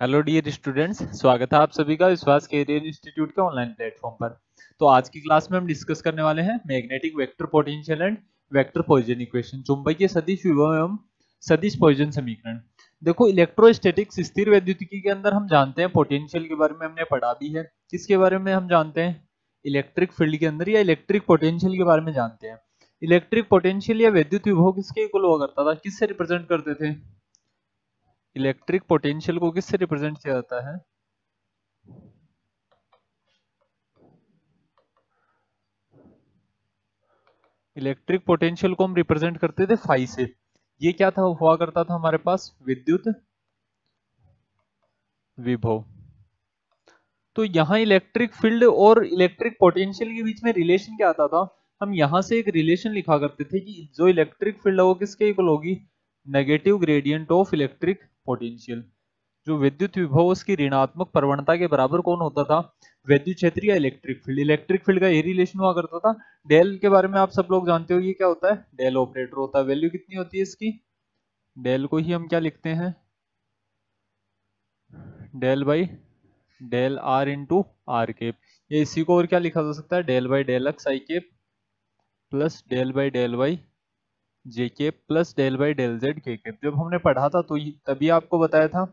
Hello dear students, स्वागत है आप सभी का विश्वास कैरियर इंस्टीट्यूट के ऑनलाइन प्लेटफॉर्म पर। तो आज की क्लास में हम डिस्कस करने वाले हैं magnetic vector potential and vector Poisson equation, चुंबकीय सदिश विभव एवं सदिश पॉइसन समीकरण। देखो, इलेक्ट्रोस्टैटिक्स स्थिर वैद्युतिकी के अंदर हम जानते हैं पोटेंशियल के बारे में हमने पढ़ा भी है। किसके बारे में हम जानते हैं? इलेक्ट्रिक फील्ड के अंदर या इलेक्ट्रिक पोटेंशियल के बारे में जानते हैं। इलेक्ट्रिक पोटेंशियल या विद्युत विभव किसके इक्वल हुआ करता था, किससे रिप्रेजेंट करते थे? इलेक्ट्रिक पोटेंशियल को किससे रिप्रेजेंट किया जाता है? इलेक्ट्रिक पोटेंशियल को हम रिप्रेजेंट करते थे फाई से। ये क्या था, हुआ करता था हमारे पास विद्युत विभव। तो यहाँ इलेक्ट्रिक फील्ड और इलेक्ट्रिक पोटेंशियल के बीच में रिलेशन क्या आता था? हम यहाँ से एक रिलेशन लिखा करते थे कि जो इलेक्ट्रिक फील्ड है वो किसके इक्वल होगी? Negative gradient of electric potential. जो विद्युत विभव उसकी ऋणात्मक प्रवणता के बराबर कौन होता था? विद्युत क्षेत्र या इलेक्ट्रिक फील्ड। इलेक्ट्रिक फील्ड का ये रिलेशन हुआ करता था। डेल के बारे में आप सब लोग जानते हो, ये क्या होता है? डेल ऑपरेटर होता है। वैल्यू कितनी होती है इसकी? डेल को ही हम क्या लिखते हैं? Del by del R into R cap. ये इसी को और क्या लिखा जा सकता है? Del by del X I cap plus del by del Y J cap plus del by del Z K cap. जब हमने पढ़ा था तो तभी आपको बताया था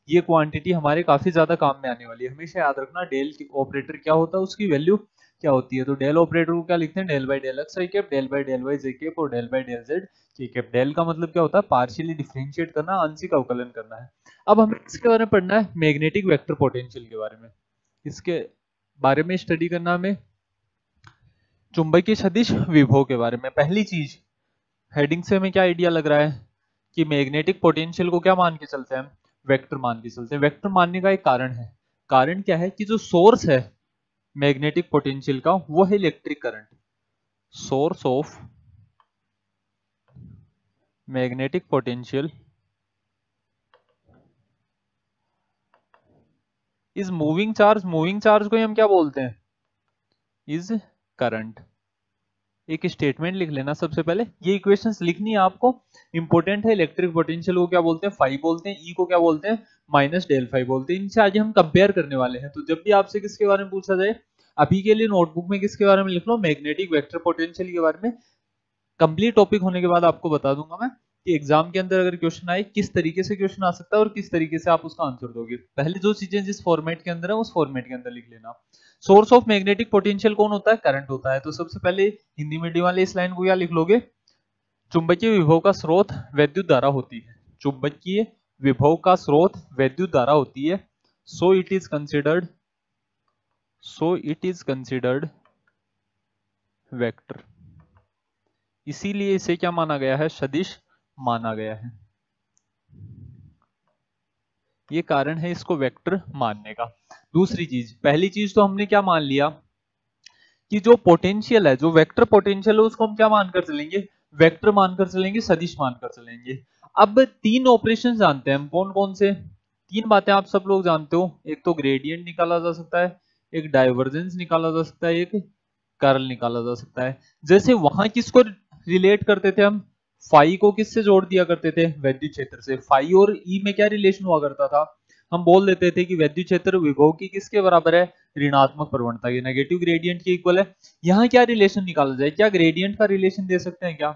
ये क्वांटिटी हमारे काफी ज्यादा काम में आने वाली है। हमेशा याद रखना डेल ऑपरेटर क्या होता है, उसकी वैल्यू क्या होती है। तो डेल ऑपरेटर को क्या लिखते हैं? Del by del X I cap, del by del Y J cap और del by del Z K cap. Del का मतलब क्या होता है? पार्शियली डिफरेंशिएट करना, आंशिक अवकलन करना है। अब हमें इसके बारे में पढ़ना है, मैग्नेटिक वेक्टर पोटेंशियल के बारे में। इसके बारे में स्टडी करना हमें चुंबकीय सदिश विभव के बारे में। पहली चीज, हेडिंग से हमें क्या आइडिया लग रहा है कि मैग्नेटिक पोटेंशियल को क्या मान के चलते हैं? वेक्टर मान के चलते हैं। वेक्टर मानने का एक कारण है। कारण क्या है कि जो सोर्स है मैग्नेटिक पोटेंशियल का वो है electric current. Source of magnetic potential is moving charge. Moving charge को हम क्या बोलते हैं? Is current. एक स्टेटमेंट लिख लेना सबसे पहले, ये इक्वेशंस लिखनी है आपको, इंपॉर्टेंट है। इलेक्ट्रिक पोटेंशियल को क्या बोलते हैं? फाई बोलते हैं। ई को क्या बोलते हैं? माइनस डेल फाई बोलते हैं। इनसे आज हम कंपेयर करने वाले हैं। तो जब भी आपसे किसके बारे में पूछा जाए, अभी के लिए नोटबुक में किसके बारे में लिख लो? मैग्नेटिक वेक्टर पोटेंशियल के बारे में। कंप्लीट टॉपिक होने के बाद आपको बता दूंगा मैं कि एग्जाम के अंदर अगर क्वेश्चन आए किस तरीके से क्वेश्चन आ सकता है और किस तरीके से आप उसका आंसर दोगे। पहले जो चीजें जिस फॉर्मेट के अंदर है उस फॉर्मेट के अंदर लिख लेना। सोर्स ऑफ मैग्नेटिक पोटेंशियल कौन होता है? करंट होता है। तो सबसे पहले हिंदी मीडियम वाले इस लाइन को क्या लिख लोगे? चुंबकीय विभव का स्रोत वैद्युत धारा होती है। चुंबकीय विभव का स्रोत वैद्युत धारा होती है। So it is considered vector. इसीलिए इसे क्या माना गया है? सदिश माना गया है। ये कारण है इसको वेक्टर मानने का। दूसरी चीज, पहली चीज तो हमने क्या मान लिया कि जो पोटेंशियल है, जो वेक्टर पोटेंशियल है, उसको हम क्या मानकर चलेंगे? वेक्टर मानकर चलेंगे, सदिश मानकर चलेंगे। अब तीन ऑपरेशन जानते हैं हम, कौन कौन से? तीन बातें आप सब लोग जानते हो। एक तो ग्रेडियंट निकाला जा सकता है, एक डाइवर्जेंस निकाला जा सकता है, एक कर्ल निकाला जा सकता है। जैसे वहां किसको रिलेट करते थे हम? फाई को किससे जोड़ दिया करते थे? वैद्युत क्षेत्र से। फाई और ई में क्या रिलेशन हुआ करता था? हम बोल देते थे कि वैद्युत क्षेत्र विभव की किसके बराबर है? ऋणात्मक प्रवणता के, नेगेटिव ग्रेडियंट के इक्वल है। यहाँ क्या रिलेशन निकाला जाए? क्या ग्रेडियंट का रिलेशन दे सकते हैं क्या?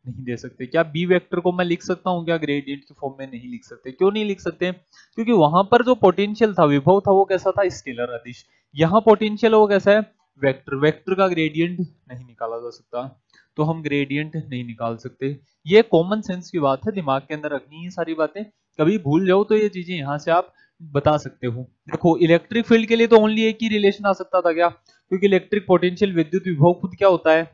नहीं दे सकते। क्या बी वेक्टर को मैं लिख सकता हूँ क्या ग्रेडियंट की फॉर्म में? नहीं लिख सकते। क्यों नहीं लिख सकते? क्योंकि वहां पर जो पोटेंशियल था, विभव था, वो कैसा था? स्केलर अदिश। यहाँ पोटेंशियल वो कैसा है? वेक्टर। वेक्टर का ग्रेडियंट नहीं निकाला जा सकता, तो हम ग्रेडियंट नहीं निकाल सकते। ये कॉमन सेंस की बात है, दिमाग के अंदर रखनी है सारी बातें। कभी भूल जाओ तो ये चीजें यहाँ से आप बता सकते हो। देखो, इलेक्ट्रिक फील्ड के लिए तो ओनली एक ही रिलेशन आ सकता था क्या? क्योंकि इलेक्ट्रिक पोटेंशियल विद्युत विभव खुद क्या होता है?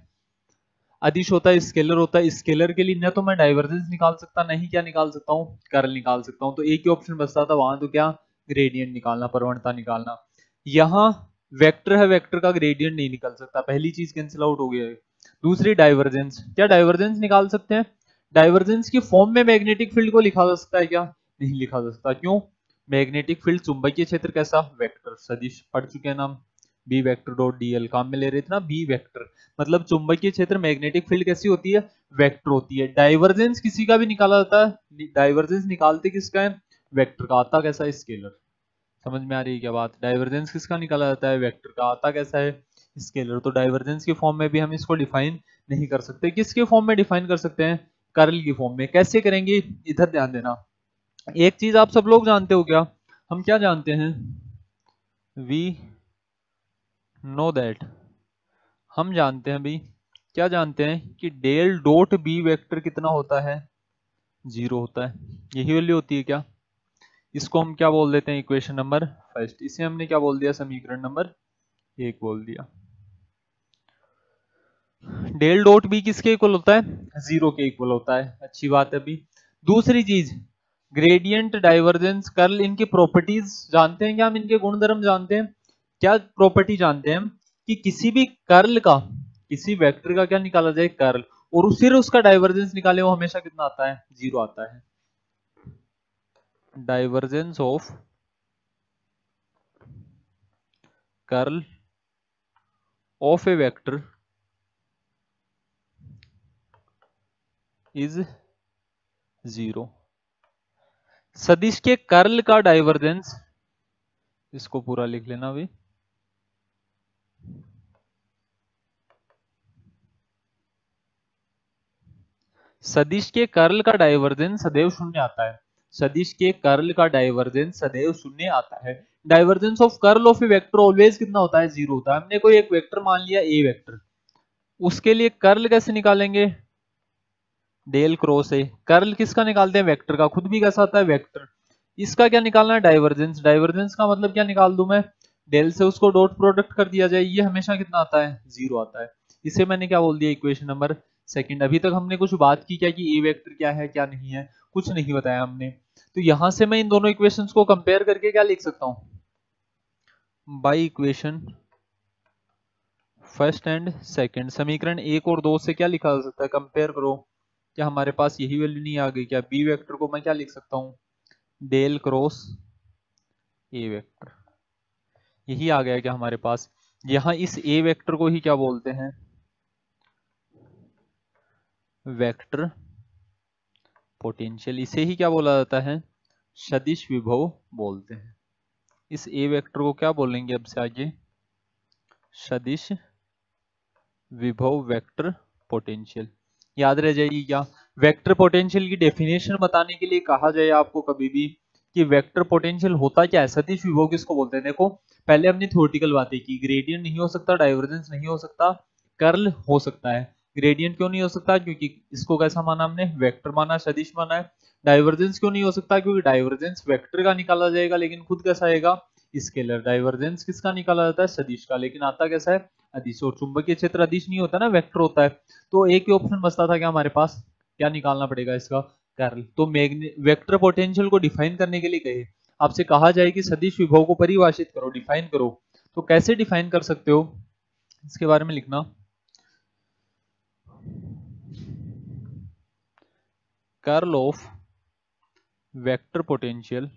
अदिश होता है, स्केलर होता है। स्केलर के लिए न तो मैं डाइवर्जेंस निकाल सकता, नहीं क्या निकाल सकता हूँ? कर्ल निकाल सकता हूँ। तो एक ही ऑप्शन बचता था वहां, तो क्या? ग्रेडियंट निकालना, प्रवणता निकालना। यहाँ वेक्टर है, वेक्टर का ग्रेडियंट नहीं निकल सकता। पहली चीज कैंसिल आउट हो गया है। दूसरी डाइवर्जेंस, क्या डाइवर्जेंस निकाल सकते हैं? डाइवर्जेंस की फॉर्म में मैग्नेटिक फील्ड को लिखा जा सकता है क्या? नहीं लिखा जा सकता। क्यों? मैग्नेटिक फील्ड चुंबकीय क्षेत्र कैसा? वेक्टर सदिश। पढ़ चुके हैं नाम, बी वेक्टर डॉट डीएल। काम में ले रहे थे ना, बी वेक्टर मतलब चुंबकीय क्षेत्र मैग्नेटिक फील्ड कैसी होती है? वेक्टर होती है। डाइवर्जेंस किसी का भी निकाला जाता है, डाइवर्जेंस निकालते किसका है? वेक्टर का। आता कैसा? स्केलर। समझ में आ रही है क्या बात? डाइवर्जेंस किसका निकाला जाता है? वेक्टर का। आता कैसा है? स्केलर। तो डाइवर्जेंस की फॉर्म में भी हम इसको डिफाइन नहीं कर सकते। किसके फॉर्म में डिफाइन कर सकते हैं? कर्ल की फॉर्म में। कैसे करेंगे? इधर ध्यान देना। एक चीज आप सब लोग जानते हो क्या? हम क्या जानते हैं? वी नो दैट, हम जानते हैं भाई, क्या जानते हैं कि डेल डॉट बी वेक्टर कितना होता है? 0 होता है। यही वैल्यू होती है क्या? इसको हम क्या बोल देते हैं? Equation number first. इसे हमने क्या बोल दिया? समीकरण नंबर 1 बोल दिया। डेल डॉट बी किसके इक्वल होता है? 0 के इक्वल होता है। अच्छी बात है अभी। दूसरी चीज, ग्रेडियंट, डाइवर्जेंस, कर्ल, इनकी प्रॉपर्टीज जानते हैं क्या? हम इनके गुणधर्म जानते हैं। क्या प्रॉपर्टी जानते हैं हम? कि किसी भी कर्ल का, किसी वेक्टर का क्या निकाला जाए? कर्ल। और फिर उसका डाइवर्जेंस निकाले, वो हमेशा कितना आता है? 0 आता है। Divergence of curl of A vector is 0। सदिश के कर्ल का डाइवर्जेंस, इसको पूरा लिख लेना अभी। सदिश के कर्ल का डाइवर्जेंस सदैव शून्य आता है। सदिश के कर्ल का डाइवर्जेंस सदैव शून्य आता है। Divergence of curl of A vector always कितना होता है? 0 होता है। हमने कोई एक वेक्टर मान लिया ए वेक्टर, उसके लिए कर्ल कैसे निकालेंगे? डेल क्रॉस ए। कर्ल किसका निकालते हैं? वेक्टर का। खुद भी कैसा आता है? वेक्टर। इसका क्या निकालना है? डाइवर्जेंस। डाइवर्जेंस का मतलब क्या निकाल दूं मैं? डेल से उसको डॉट प्रोडक्ट कर दिया जाए। ये हमेशा कितना आता है? 0 आता है। इसे मैंने क्या बोल दिया? Equation number second. अभी तक हमने कुछ बात की क्या कि ए वेक्टर क्या है क्या नहीं है? कुछ नहीं बताया हमने। तो यहां से मैं इन दोनों इक्वेशंस को कंपेयर करके क्या लिख सकता हूं? By equation first and second. समीकरण 1 और 2 से क्या लिखा जा सकता है? कंपेयर करो। क्या हमारे पास यही वैल्यू नहीं आ गई क्या? बी वेक्टर को मैं क्या लिख सकता हूं? Del cross A vector. यही आ गया क्या हमारे पास? यहां इस ए वेक्टर को ही क्या बोलते हैं? Vector potential. इसे ही क्या बोला जाता है? सदिश विभव बोलते हैं। इस ए वेक्टर को क्या बोलेंगे अब से आगे? सदिश विभव वेक्टर पोटेंशियल। याद रह जाएगी क्या? वेक्टर पोटेंशियल की डेफिनेशन बताने के लिए कहा जाए आपको कभी भी कि वेक्टर पोटेंशियल होता क्या है, सदिश विभव किसको बोलते हैं? देखो, पहले हमने थ्योरेटिकल बातें की। ग्रेडियंट नहीं हो सकता, डाइवर्जेंस नहीं हो सकता, कर्ल हो सकता है। ग्रेडियंट क्यों नहीं हो सकता? क्योंकि इसको कैसा माना हमने? वेक्टर माना, सदिश माना है। डाइवर्जेंस क्यों नहीं हो सकता? क्योंकि डाइवर्जेंस वेक्टर का निकाला जाएगा, लेकिन खुद कैसा आएगा? स्केलर। डाइवर्जेंस किसका निकाला जाता है? सदिश का, लेकिन आता कैसा है? अदिश। और चुंबकीय क्षेत्र अदिश नहीं होता ना, वेक्टर होता है। तो एक ही ऑप्शन बचता था क्या हमारे पास? क्या निकालना पड़ेगा? इसका कर्ल। तो वेक्टर पोटेंशियल को डिफाइन करने के लिए कहे, आपसे कहा जाए कि सदिश विभव को परिभाषित करो, डिफाइन करो, तो कैसे डिफाइन कर सकते हो? इसके बारे में लिखना। Curl of vector potential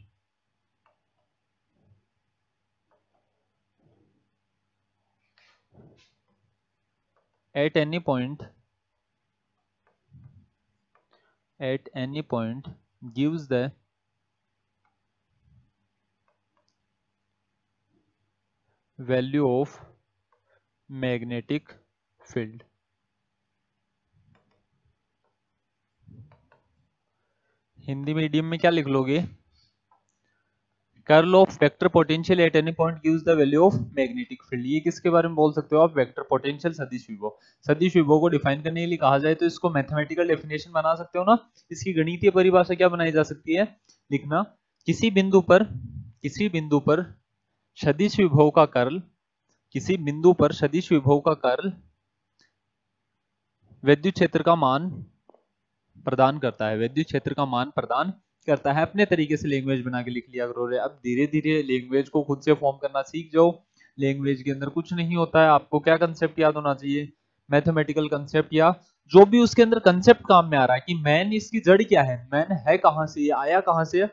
at any point gives the value of magnetic field। Hindi medium में क्या लिख लोगे? Curl of vector potential at any point gives the value of magnetic field. ये किसके बारे में बोल सकते हो आप? वेक्टर पोटेंशियल सदिश विभव। सदिश विभव को डिफाइन करने के लिए कहा जाए तो इसको मैथमेटिकल डेफिनेशन बना सकते हो ना। इसकी गणितीय परिभाषा क्या बनाई जा सकती है? लिखना, किसी बिंदु पर सदिश विभव का कर्ल, किसी बिंदु पर सदिश विभव का कर्ल विद्युत क्षेत्र का मान प्रदान करता है। विद्युत क्षेत्र का मान प्रदान करता है। अपने तरीके से लैंग्वेज बना के लिख लिया करो रे। अब धीरे धीरे लैंग्वेज को खुद से फॉर्म करना सीख जाओ। लैंग्वेज के अंदर कुछ नहीं होता है। आपको क्या कंसेप्ट याद होना चाहिए? मैथमेटिकल कंसेप्ट, या जो भी उसके अंदर कंसेप्ट काम में आ रहा है कि मैन, इसकी जड़ क्या है, मैन है कहां से, आया कहां से,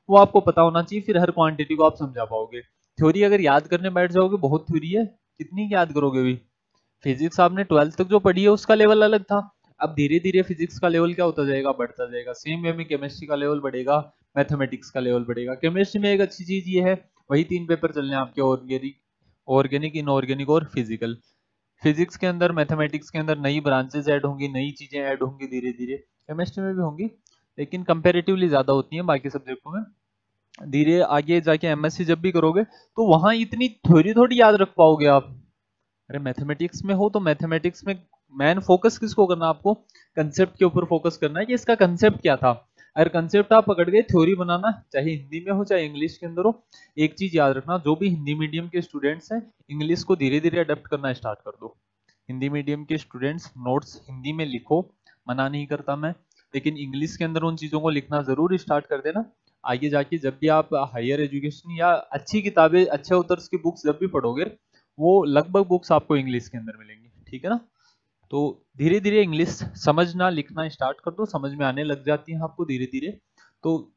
वो आपको पता होना चाहिए। फिर हर क्वांटिटी को आप समझा पाओगे। थ्योरी अगर याद करने बैठ जाओगे, बहुत थ्योरी है, कितनी याद करोगे भी? फिजिक्स आपने 12th तक जो पढ़ी है उसका लेवल अलग था। अब धीरे धीरे फिजिक्स का लेवल क्या होता जाएगा? बढ़ता जाएगा। सेम वे में केमिस्ट्री का लेवल बढ़ेगा, मैथमेटिक्स का लेवल बढ़ेगा। केमिस्ट्री में एक अच्छी चीज ये है, वही 3 पेपर चलने हैं आपके, ऑर्गेनिक, इनऑर्गेनिक और फिजिकल। फिजिक्स के अंदर, मैथमेटिक्स के अंदर नई ब्रांचेस ऐड होंगी, नई चीजें ऐड होंगी धीरे धीरे। केमिस्ट्री में भी होंगी लेकिन कंपैरेटिवली ज्यादा होती हैं बाकी सब्जेक्टों में। धीरे आगे जाके एमएससी जब भी करोगे तो वहां इतनी थ्योरी थोड़ी याद रख पाओगे आप। अरे मैथमेटिक्स में हो तो मैथमेटिक्स में मैन फोकस किसको करना है आपको, कंसेप्ट के ऊपर फोकस करना है कि इसका कंसेप्ट क्या था। अगर कंसेप्ट आप पकड़ गए, थ्योरी बनाना चाहे हिंदी में हो चाहे इंग्लिश के अंदर हो, एक चीज याद रखना, जो भी हिंदी मीडियम के स्टूडेंट्स हैं इंग्लिश को धीरे धीरे अडेप्ट करना स्टार्ट कर दो। हिंदी मीडियम के स्टूडेंट्स नोट्स हिंदी में लिखो, मना नहीं करता मैं, लेकिन इंग्लिश के अंदर उन चीजों को लिखना जरूर स्टार्ट कर देना। आगे जाके जब भी आप हायर एजुकेशन या अच्छी किताबें, अच्छे ऑथर्स की बुक्स जब भी पढ़ोगे, वो लगभग बुक्स आपको इंग्लिश के अंदर मिलेंगी, ठीक है ना। तो धीरे धीरे इंग्लिश समझना लिखना स्टार्ट कर दो, समझ में आने लग जाती है आपको धीरे धीरे। तो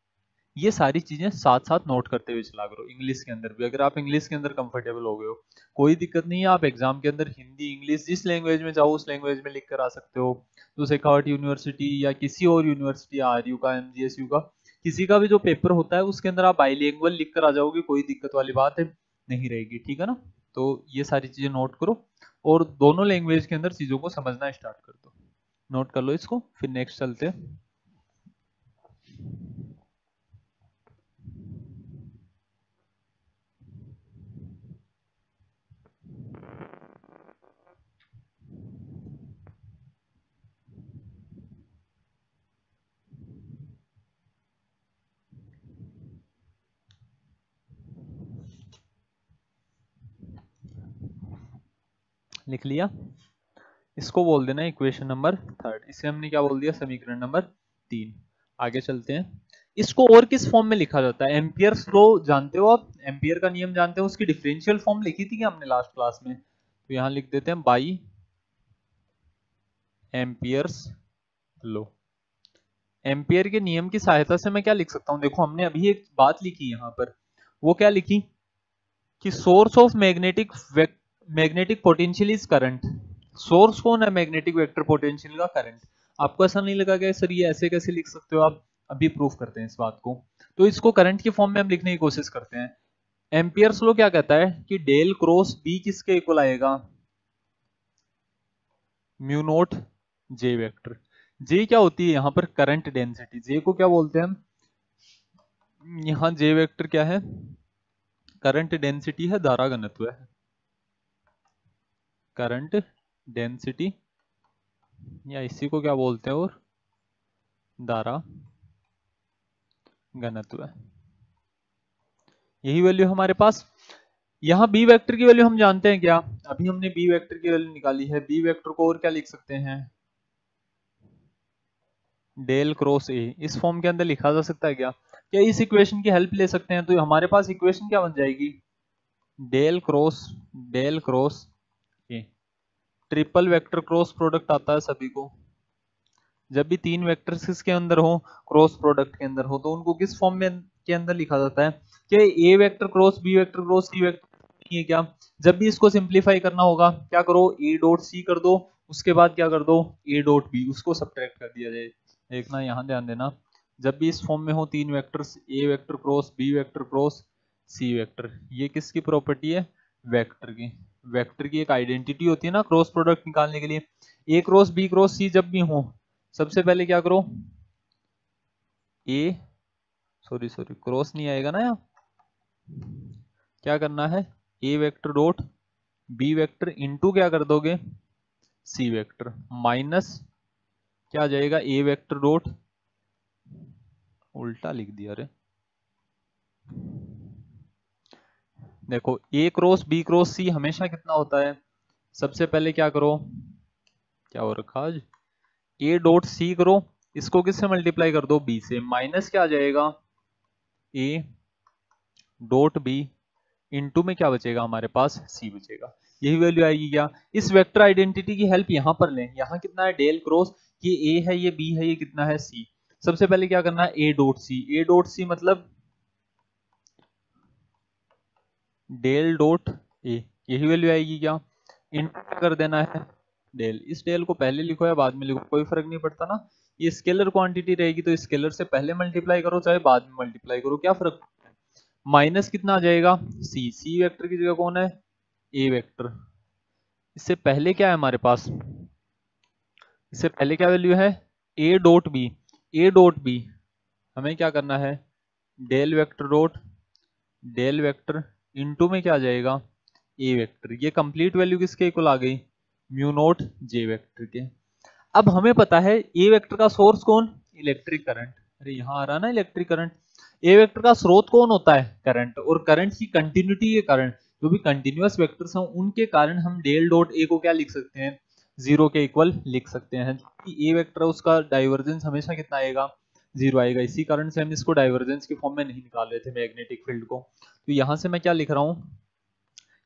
ये सारी चीजें साथ साथ नोट करते हुए चला करो। इंग्लिश के अंदर भी अगर आप इंग्लिश के अंदर कंफर्टेबल हो गए हो, कोई दिक्कत नहीं है, आप एग्जाम के अंदर हिंदी इंग्लिश जिस लैंग्वेज में चाहो उस लैंग्वेज में लिख कर आ सकते हो। तो शेखावट यूनिवर्सिटी या किसी और यूनिवर्सिटी, आरयू का, एमजीएसयू का, किसी का भी जो पेपर होता है उसके अंदर आप बाइलिंगुअल लिख कर आ जाओगे, कोई दिक्कत वाली बात है नहीं रहेगी, ठीक है ना। तो ये सारी चीजें नोट करो और दोनों लैंग्वेज के अंदर चीजों को समझना स्टार्ट कर दो। नोट कर लो इसको, फिर नेक्स्ट चलते हैं। लिख लिया, इसको बोल देना इक्वेशन नंबर 3, इसे हमने क्या बोल दिया, समीकरण नंबर 3। आगे चलते हैं। इसको और किस फॉर्म में लिखा जाता है, एम्पियर्स लॉ जानते हो आप, एम्पियर का नियम जानते हो, उसकी डिफरेंशियल फॉर्म लिखी थी क्या हमने लास्ट क्लास में, तो यहां लिख देते हैं बाई एम्पियर्स लॉ। एम्पियर के नियम की सहायता से मैं क्या लिख सकता हूं, देखो हमने अभी एक बात लिखी यहां पर, वो क्या लिखी कि source of magnetic potential is current. Source कौन है मैग्नेटिक वेक्टर पोटेंशियल का, करंट। आपको ऐसा नहीं लगा क्या सर ये ऐसे कैसे लिख सकते हो आप, अभी प्रूफ करते हैं इस बात को। तो इसको करंट की फॉर्म में हम लिखने की कोशिश करते हैं। एम्पियर्स लॉ क्या कहता है कि डेल क्रॉस बी किसके इक्वल आएगा, म्यू नॉट जे वेक्टर। जे क्या होती है यहाँ पर, करंट डेंसिटी। जे को क्या बोलते हैं हम, यहाँ जे वेक्टर क्या है, करंट डेंसिटी है, धारा घनत्व है, करंट डेंसिटी, या इसी को क्या बोलते हैं, और धारा घनत्व है। यही वैल्यू हमारे पास। यहाँ बी वेक्टर की वैल्यू हम जानते हैं क्या, अभी हमने बी वेक्टर की वैल्यू निकाली है। बी वेक्टर को और क्या लिख सकते हैं, डेल क्रॉस ए, इस फॉर्म के अंदर लिखा जा सकता है क्या, क्या इस इक्वेशन की हेल्प ले सकते हैं। तो हमारे पास इक्वेशन क्या बन जाएगी, del cross A. Triple vector cross product आता है सभी को, जब भी 3 वेक्टर्स किसके अंदर हो, क्रॉस प्रोडक्ट के अंदर हो, तो उनको किस फॉर्म में के अंदर लिखा जाता है, क्या A vector cross B vector cross C vector नहीं है क्या। जब भी इसको सिंप्लीफाई करना होगा क्या करो, ए डॉट सी कर दो, उसके बाद क्या कर दो, ए डॉट बी, उसको सब्ट्रैक्ट कर दिया जाए। देखना यहाँ ध्यान देना, जब भी इस फॉर्म में हो 3 vectors, A vector cross B vector cross C vector, ये किसकी प्रॉपर्टी है, वेक्टर की। वेक्टर की एक आइडेंटिटी होती है ना क्रॉस प्रोडक्ट निकालने के लिए। ए क्रॉस बी क्रॉस सी जब भी हो, सबसे पहले क्या करो, ए सॉरी क्रॉस नहीं आएगा ना यहाँ, क्या करना है, A vector dot B vector into क्या कर दोगे, सी वेक्टर, माइनस क्या आ जाएगा, ए वेक्टर डॉट, उल्टा लिख दिया रे, देखो ए क्रॉस बी क्रॉस सी हमेशा कितना होता है, सबसे पहले क्या करो, क्या हो रखा आज, ए डॉट सी करो, इसको किससे मल्टीप्लाई कर दो, बी से, माइनस क्या आ जाएगा, ए डॉट बी इंटू में क्या बचेगा हमारे पास, सी बचेगा। यही वैल्यू आएगी क्या, इस वेक्टर आइडेंटिटी की हेल्प यहां पर लें। यहां कितना है, डेल क्रॉस, ये ए है ये बी है, ये कितना है, सी। सबसे पहले क्या करना है, A dot C, A dot C मतलब डेल डॉट ए, यही वैल्यू आएगी क्या, इंटू कर देना है डेल। इस डेल को पहले लिखो या बाद में लिखो कोई फर्क नहीं पड़ता ना, ये स्केलर क्वांटिटी रहेगी तो स्केलर से पहले मल्टीप्लाई करो चाहे बाद में मल्टीप्लाई करो, क्या फर्क पड़ता है। माइनस कितना आ जाएगा सी, सी वेक्टर की जगह कौन है ए वेक्टर। इससे पहले क्या है हमारे पास, इससे पहले क्या वैल्यू है A dot B, A dot B हमें क्या करना है del vector dot del vector into में क्या आ जाएगा ए वेक्टर। ये कंप्लीट वैल्यू किसके इक्वल आ गई म्यू नोट जे वेक्टर के। अब हमें पता है ए वेक्टर का सोर्स कौन इलेक्ट्रिक करंट, अरे यहां आ रहा ना इलेक्ट्रिक करंट। ए वेक्टर का स्रोत कौन होता है करंट, और करंट की कंटिन्यूटी के कारण जो भी कंटिन्यूअस वेक्टर्स हैं उनके कारण हम डेल डॉट ए को क्या लिख सकते हैं जीरो के इक्वल लिख सकते हैं। ए वेक्टर उसका डाइवर्जेंस हमेशा कितना आएगा जीरो आएगा, इसी कारण से हम इसको डाइवर्जेंस के फॉर्म में नहीं निकाल रहे थे मैग्नेटिक फील्ड को। तो यहां से मैं क्या लिख रहा हूं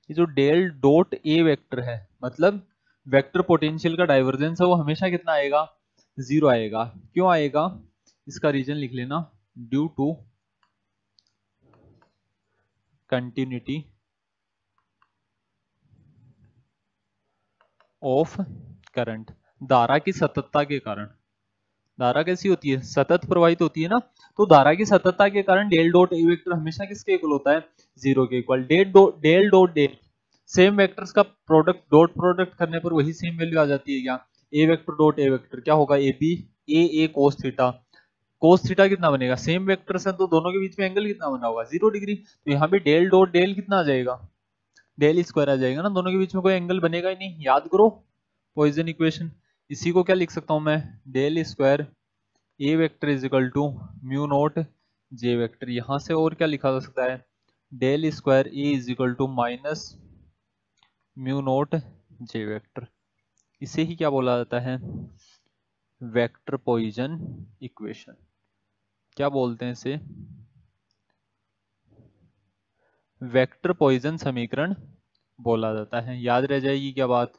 ये जो डेल डॉट ए वेक्टर है मतलब वेक्टर पोटेंशियल का डाइवर्जेंस है वो हमेशा कितना आएगा जीरो आएगा। क्यों आएगा इसका रीजन लिख लेना due to continuity of current, धारा की सततता के कारण। धारा कैसी होती है सतत प्रवाहित होती है ना, तो धारा की सततता के कारण डेल डॉट ए वेक्टर हमेशा किसके इक्वल होता है जीरो के equal. Del dot del same vectors का प्रोडक्ट डॉट प्रोडक्ट करने पर वही सेम वैल्यू आ जाती है क्या A vector dot A vector क्या होगा A B A cos theta. Cos theta कितना बनेगा सेम वेक्टर्स है तो दोनों के बीच में एंगल कितना बना होगा 0 डिग्री। तो यहाँ पे डेल डॉट डेल कितना आ जाएगा डेल स्क्वायर आ जाएगा ना, दोनों के बीच में कोई एंगल बनेगा ही नहीं। याद करो पॉइजन इक्वेशन, इसी को क्या लिख सकता हूं मैं del square A vector is equal to mu naught J vector. यहां से और क्या लिखा जा सकता है del square A is equal to minus mu naught J vector. इसे ही क्या बोला जाता है वेक्टर पॉइजन इक्वेशन। क्या बोलते हैं इसे वेक्टर पॉइजन समीकरण बोला जाता है। याद रह जाएगी क्या बात।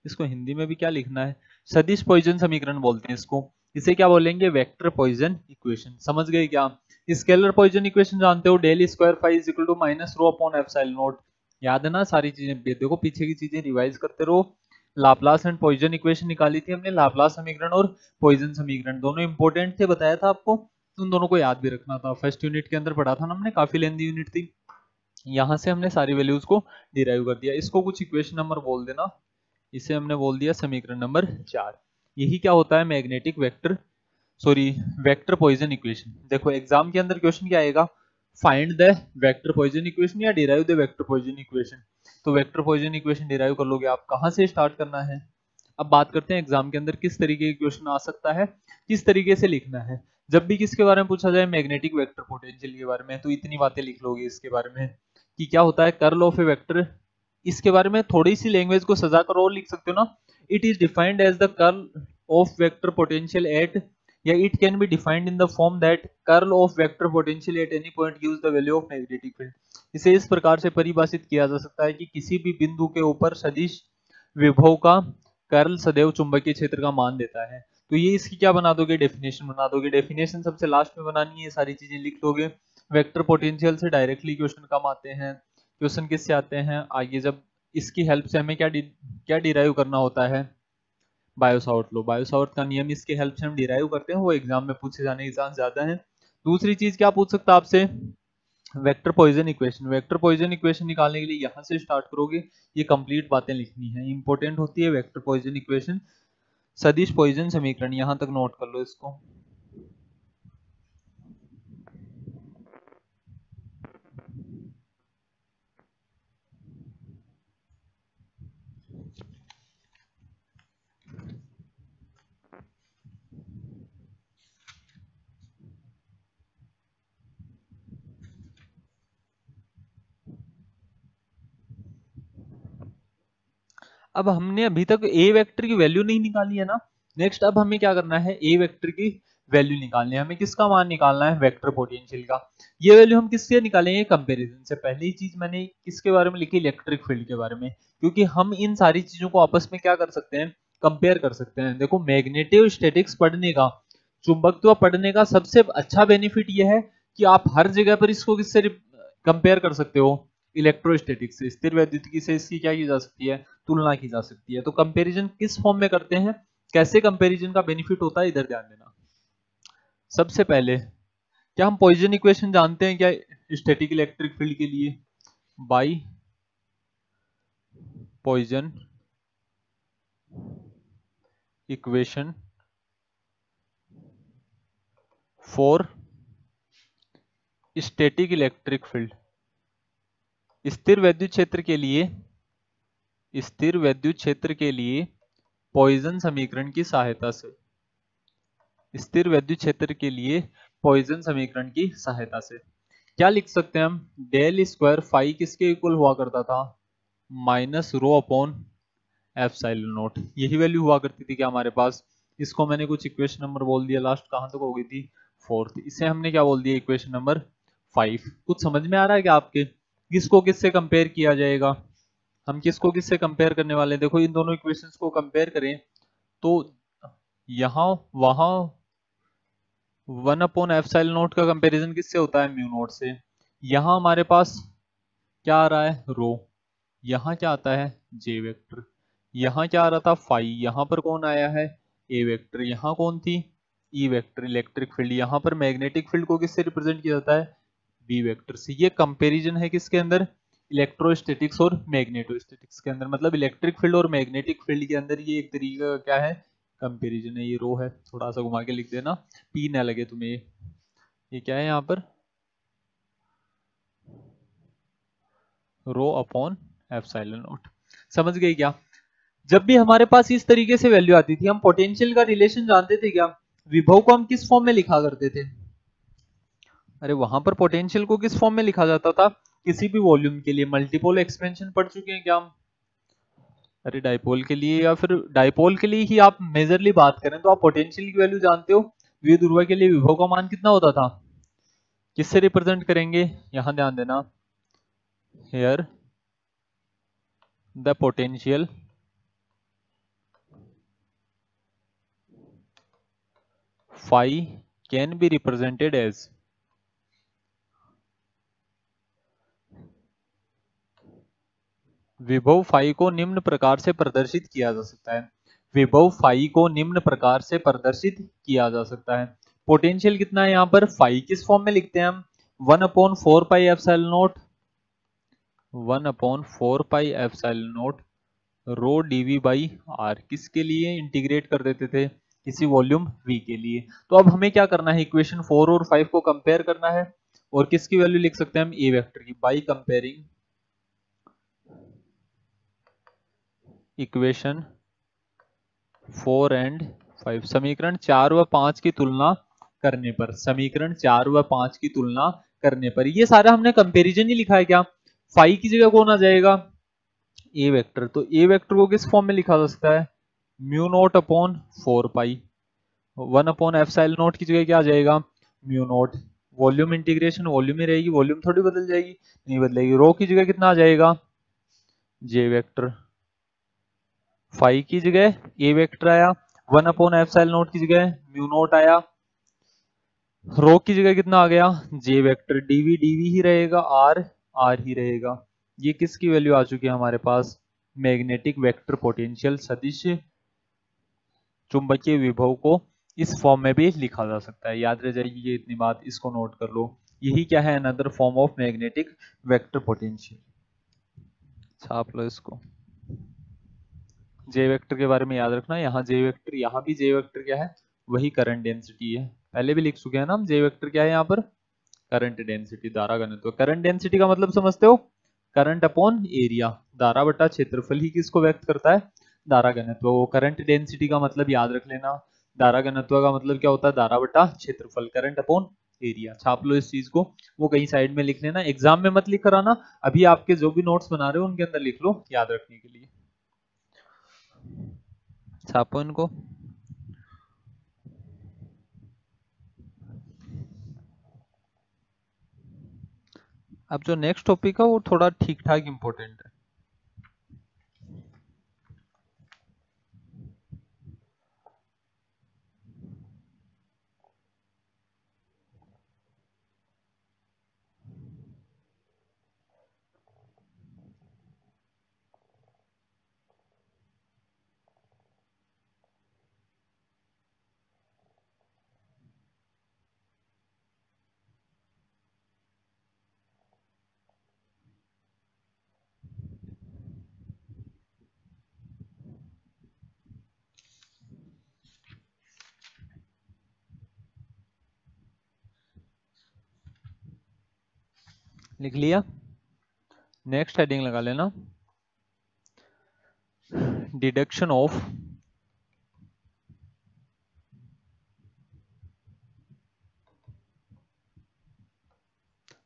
इसको हिंदी में भी क्या लिखना है सदिश पॉइजन समीकरण बोलते हैं इसको। इसे क्या बोलेंगे वेक्टर पॉइजन इक्वेशन। समझ गए क्या। स्केलर पॉइजन इक्वेशन जानते हो del square phi is equal to minus rho upon epsilon naught. याद है ना सारी चीजें, देखो पीछे की चीजें रिवाइज करते रहो। लाप्लास एंड पॉइजन इक्वेशन निकाली थी हमने, लाप्लास समीकरण और पॉइजन समीकरण दोनों इंपॉर्टेंट थे बताया था आपको, उन दोनों को याद भी रखना था। फर्स्ट यूनिट के अंदर पढ़ा था ना हमने, काफी लेंदी यूनिट थी। यहां से हमने सारी वैल्यूज को डिराइव कर दिया। इसको कुछ इक्वेशन नंबर बोल देना, इसे हमने बोल दिया समीकरण नंबर 4। यही क्या होता है magnetic vector vector Poisson equation. देखो एग्जाम के अंदर क्वेश्चन क्या आएगा find the vector Poisson equation या derive the vector Poisson equation. तो वेक्टर पॉइजन इक्वेशन डिराइव कर लोगे आप, कहां से स्टार्ट करना है। अब बात करते हैं एग्जाम के अंदर किस तरीके का क्वेश्चन आ सकता है, किस तरीके से लिखना है। जब भी किसके बारे में पूछा जाए मैग्नेटिक वेक्टर पोटेंशियल के बारे में, तो इतनी बातें लिख लोगे इसके बारे में कि क्या होता है कर्ल ऑफ ए वेक्टर। इसके बारे में थोड़ी सी लैंग्वेज को सजा कर और लिख सकते हो ना, it is defined as the curl of vector potential at, या it can be defined in the form that curl of vector potential at any point gives the value of magnetic field. इसे इस प्रकार से परिभाषित किया जा सकता है कि किसी भी बिंदु के ऊपर सदिश विभव का कर्ल सदैव चुंबकीय क्षेत्र का मान देता है। तो ये इसकी क्या बना दोगे डेफिनेशन बना दोगे, डेफिनेशन सबसे लास्ट में बनानी है, सारी चीजें लिख दोगे। वेक्टर पोटेंशियल से डायरेक्टली क्वेश्चन कम आते हैं। क्वेश्चन किससे आते हैं आगे, जब इसकी हेल्प से हमें क्या डिराइव करना होता है बायोसावर्ट लो। बायोसावर्ट का नियम इसके हेल्प से हम डिराइव करते हैं, वो एग्जाम में पूछे जाने के चांस ज्यादा है। दूसरी चीज क्या पूछ सकता है आपसे vector Poisson equation. Vector Poisson equation निकालने के लिए यहां से स्टार्ट करोगे, ये कंप्लीट बातें लिखनी है, इंपॉर्टेंट होती है वेक्टर पॉइजन इक्वेशन सदिश पॉइजन समीकरण। यहां तक नोट कर लो इसको। अब हमने अभी तक ए वेक्टर की वैल्यू नहीं निकाली है ना, नेक्स्ट अब हमें क्या करना है ए वेक्टर की वैल्यू निकालनी है। हमें किसका मान निकालना है वेक्टर पोटेंशियल का। ये वैल्यू हम किससे निकालेंगे कंपैरिजन से। पहली चीज मैंने किसके बारे में लिखी इलेक्ट्रिक फील्ड के बारे में, क्योंकि हम इन सारी चीजों को आपस में क्या कर सकते हैं कंपेयर कर सकते हैं। देखो मैग्नेटिक स्टैटिक्स पढ़ने का, चुंबकत्व पढ़ने का सबसे अच्छा बेनिफिट यह है कि आप हर जगह पर इसको किससे कंपेयर कर सकते हो इलेक्ट्रोस्टैटिक्स से, स्थिर वैद्युतिकी से इसकी क्या की जा सकती है तुलना की जा सकती है। तो कंपैरिजन किस फॉर्म में करते हैं, कैसे कंपैरिजन का बेनिफिट होता है इधर ध्यान देना। सबसे पहले क्या हम पॉइजन इक्वेशन जानते हैं क्या स्टैटिक इलेक्ट्रिक फील्ड के लिए? By Poisson equation for static electric field, स्थिर वैद्युत क्षेत्र के लिए, स्थिर वैद्युत क्षेत्र के लिए पॉइजन समीकरण की सहायता से, स्थिर वैद्युत क्षेत्र के लिए पॉइजन समीकरण की सहायता से क्या लिख सकते हैं हम? डेल स्क्वायर फाई किसके इक्वल हुआ करता था? Minus rho upon epsilon not, यही वैल्यू हुआ करती थी क्या हमारे पास? इसको मैंने कुछ इक्वेशन नंबर बोल दिया, लास्ट कहां तक हो गई थी? फोर्थ। इसे हमने क्या बोल दिया? Equation number 5। कुछ समझ में आ रहा है क्या आपके? किसको किससे कंपेयर किया जाएगा? हम किसको किससे कंपेयर करने वाले हैं? देखो इन दोनों इक्वेशंस को कंपेयर करें तो यहां वहां 1 अपॉन एप्सिलॉन नॉट का कंपैरिजन किससे होता है? म्यू नॉट से। यहां हमारे पास क्या आ रहा है? रो। यहाँ क्या आता है? जे वेक्टर। यहाँ क्या आ रहा था? फाई। यहाँ पर कौन आया है? A vector. यहाँ कौन थी? E vector, electric field. यहाँ पर मैग्नेटिक फील्ड को किससे रिप्रेजेंट किया जाता है? बी वेक्टर से। ये कंपैरिजन है किसके अंदर? इलेक्ट्रोस्टैटिक्स और मैग्नेटोस्टैटिक्स के अंदर, मतलब इलेक्ट्रिक फील्ड और मैग्नेटिक फील्ड के अंदर ये एक तरीके का क्या है? कंपैरिजन है। ये रो है, थोड़ा सा घुमा के लिख देना, पी ना लगे तुम्हें। ये क्या है यहाँ पर? रो अपॉन एप्सिलॉन नॉट। समझ गए क्या? जब भी हमारे पास इस तरीके से वैल्यू आती थी, हम पोटेंशियल का रिलेशन जानते थे क्या? विभव को हम किस फॉर्म में लिखा करते थे? अरे वहां पर पोटेंशियल को किस फॉर्म में लिखा जाता था? किसी भी वॉल्यूम के लिए मल्टीपोल एक्सपेंशन पढ़ चुके हैं क्या हम? अरे डाइपोल के लिए, या फिर डाइपोल के लिए ही आप मेजरली बात करें तो आप पोटेंशियल की वैल्यू जानते हो। द्विध्रुव के लिए विभव का मान कितना होता था? किससे रिप्रेजेंट करेंगे? यहां ध्यान देना, here the potential phi can be represented as, विभव फाई को निम्न प्रकार से प्रदर्शित किया जा सकता है। विभव फाई को निम्न प्रकार से प्रदर्शित किया जा सकता है। पोटेंशियल कितना है यहाँ पर? फाई किस फॉर्म में लिखते हैं हम? 1/4 pi epsilon naught, 1/4 pi epsilon naught rho DV by R. किसके लिए इंटीग्रेट कर देते थे? किसी वॉल्यूम वी के लिए। तो अब हमें क्या करना है? इक्वेशन 4 और 5 को कंपेयर करना है। और किसकी वैल्यू लिख सकते हैं हम? ए वेक्टर की, बाई कंपेयरिंग इक्वेशन 4 एंड 5। समीकरण 4 व 5 की तुलना करने पर, समीकरण 4 व 5 की तुलना करने पर, ये सारा हमने कंपैरिजन ही लिखा है क्या? फाई की जगह कौन आ जाएगा? A vector. तो ए वेक्टर को किस फॉर्म में लिखा जा सकता है? Mu naught upon 4 pi. 1/एप्सिलॉन नॉट की जगह क्या आ जाएगा? Mu naught. Volume integration volume ही रहेगी, वॉल्यूम थोड़ी बदल जाएगी, नहीं बदलेगी। रो की जगह कितना आ जाएगा? J vector. फाई की जगह ए वेक्टर आया, 1/एप्सिलॉन नॉट की जगह म्यू नॉट आया, रो की जगह कितना आ गया? जे वेक्टर। डीवी डीवी ही रहेगा, आर आर ही रहेगा। ये किसकी वैल्यू आ चुकी है हमारे पास? मैग्नेटिक वेक्टर पोटेंशियल सदिश चुंबकीय विभव को इस फॉर्म में भी लिखा जा सकता है। याद रह जाएगी ये इतनी बात, इसको नोट कर लो। यही क्या है? Another form of magnetic vector potential. छाप लो इसको। जे वेक्टर के बारे में याद रखना, यहाँ जे वेक्टर, यहाँ भी जे वेक्टर क्या है? वही करंट डेंसिटी है, पहले भी लिख चुके हैं ना हम। जे वेक्टर क्या है यहाँ पर? करंट डेंसिटी, धारा घनत्व। करंट डेंसिटी का मतलब समझते हो? करंट अपॉन एरिया, धारा बटा क्षेत्रफल ही किसको व्यक्त करता है? धारा घनत्व। वो करंट डेंसिटी का मतलब याद रख लेना, धारा घनत्व का मतलब क्या होता है? धारा बटा क्षेत्रफल, करंट अपॉन एरिया। छाप लो इस चीज को, वो कहीं साइड में लिख लेना, एग्जाम में मत लिख कर आना। अभी आपके जो भी नोट्स बना रहे हो उनके अंदर लिख लो, याद रखने के लिए। छापो इनको। अब जो नेक्स्ट टॉपिक है वो थोड़ा ठीक ठाक इंपॉर्टेंट है। लिख लिया, नेक्स्ट हेडिंग लगा लेना, deduction of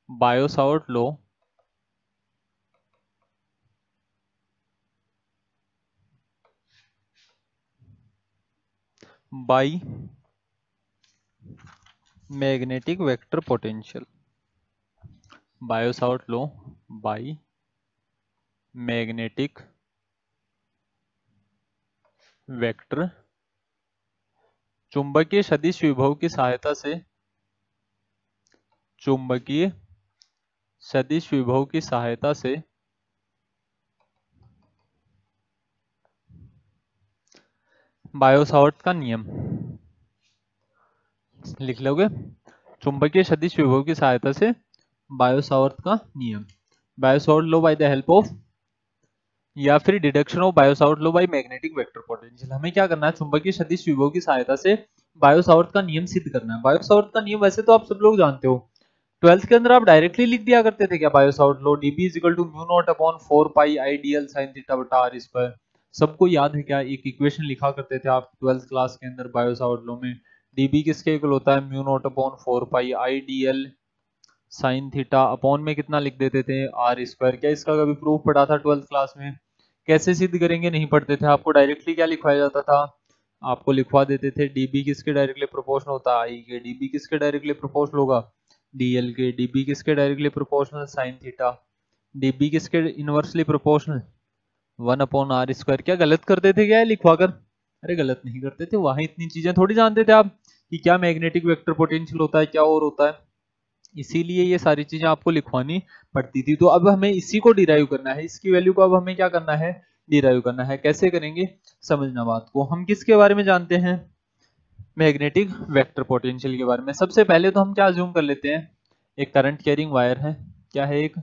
Biot-Savart law by magnetic vector potential, Biot-Savart law by magnetic vector चुंबकीय सदिश विभव की सहायता से, चुंबकीय सदिश विभव की सहायता से बायो-सावर्ट का नियम लिख लोगे, चुंबकीय सदिश विभव की सहायता से बायो-सावर्ट का नियम, Biot-Savart law by the help of, या फिर deduction of Biot-Savart law by magnetic vector potential. हमें क्या करना है, चुंबकीय सदिश विभव की सहायता से बायो-सावर्ट का नियम सिद्ध करना है। बायो-सावर्ट का नियम वैसे तो आप सब लोग जानते हो, 12th के अंदर आप डायरेक्टली लिख दिया करते थे क्या, Biot Savart law dB equal to mu naught upon 4 pi I dl sin theta बटा r स्क्वायर। सबको याद है क्या, एक इक्वेशन लिखा करते थे आप 12th क्लास के अंदर बायो-सावर्ट लॉ में, dB किसके इक्वल होता है, mu naught upon 4 pi I dl sin theta, upon में कितना लिख देते थे, r स्क्वायर। क्या इसका कभी प्रूफ पढ़ा था 12th क्लास में? कैसे सिद्ध करेंगे, नहीं पढ़ते थे, आपको डायरेक्टली क्या लिखवाया जाता था, आपको लिखवा देते थे dB किसके डायरेक्टली प्रोपोर्शनल होता है, i के, dB किसके डायरेक्टली प्रोपोर्शनल होगा, dl के, dB किसके directly proportional, sin theta, dB किसके inversely proportional, 1 upon r square. क्या गलत करते थे क्या लिखवा कर? अरे गलत नहीं करते थे, वहां इतनी चीजें थोड़ी जानते थे आप कि क्या मैग्नेटिक वेक्टर पोटेंशियल होता है, क्या और होता है, इसीलिए ये सारी चीजें आपको लिखवानी पड़ती थी। तो अब हमें इसी को डिराइव करना है, इसकी वैल्यू को अब हमें क्या करना है, डिराइव करना है। कैसे करेंगे, समझना बात को। हम किसके बारे में जानते हैं, मैग्नेटिक वेक्टर पोटेंशियल के बारे में। सबसे पहले तो हम क्या अज्यूम कर लेते हैं, एक करंट कैरिंग वायर है, क्या है, एक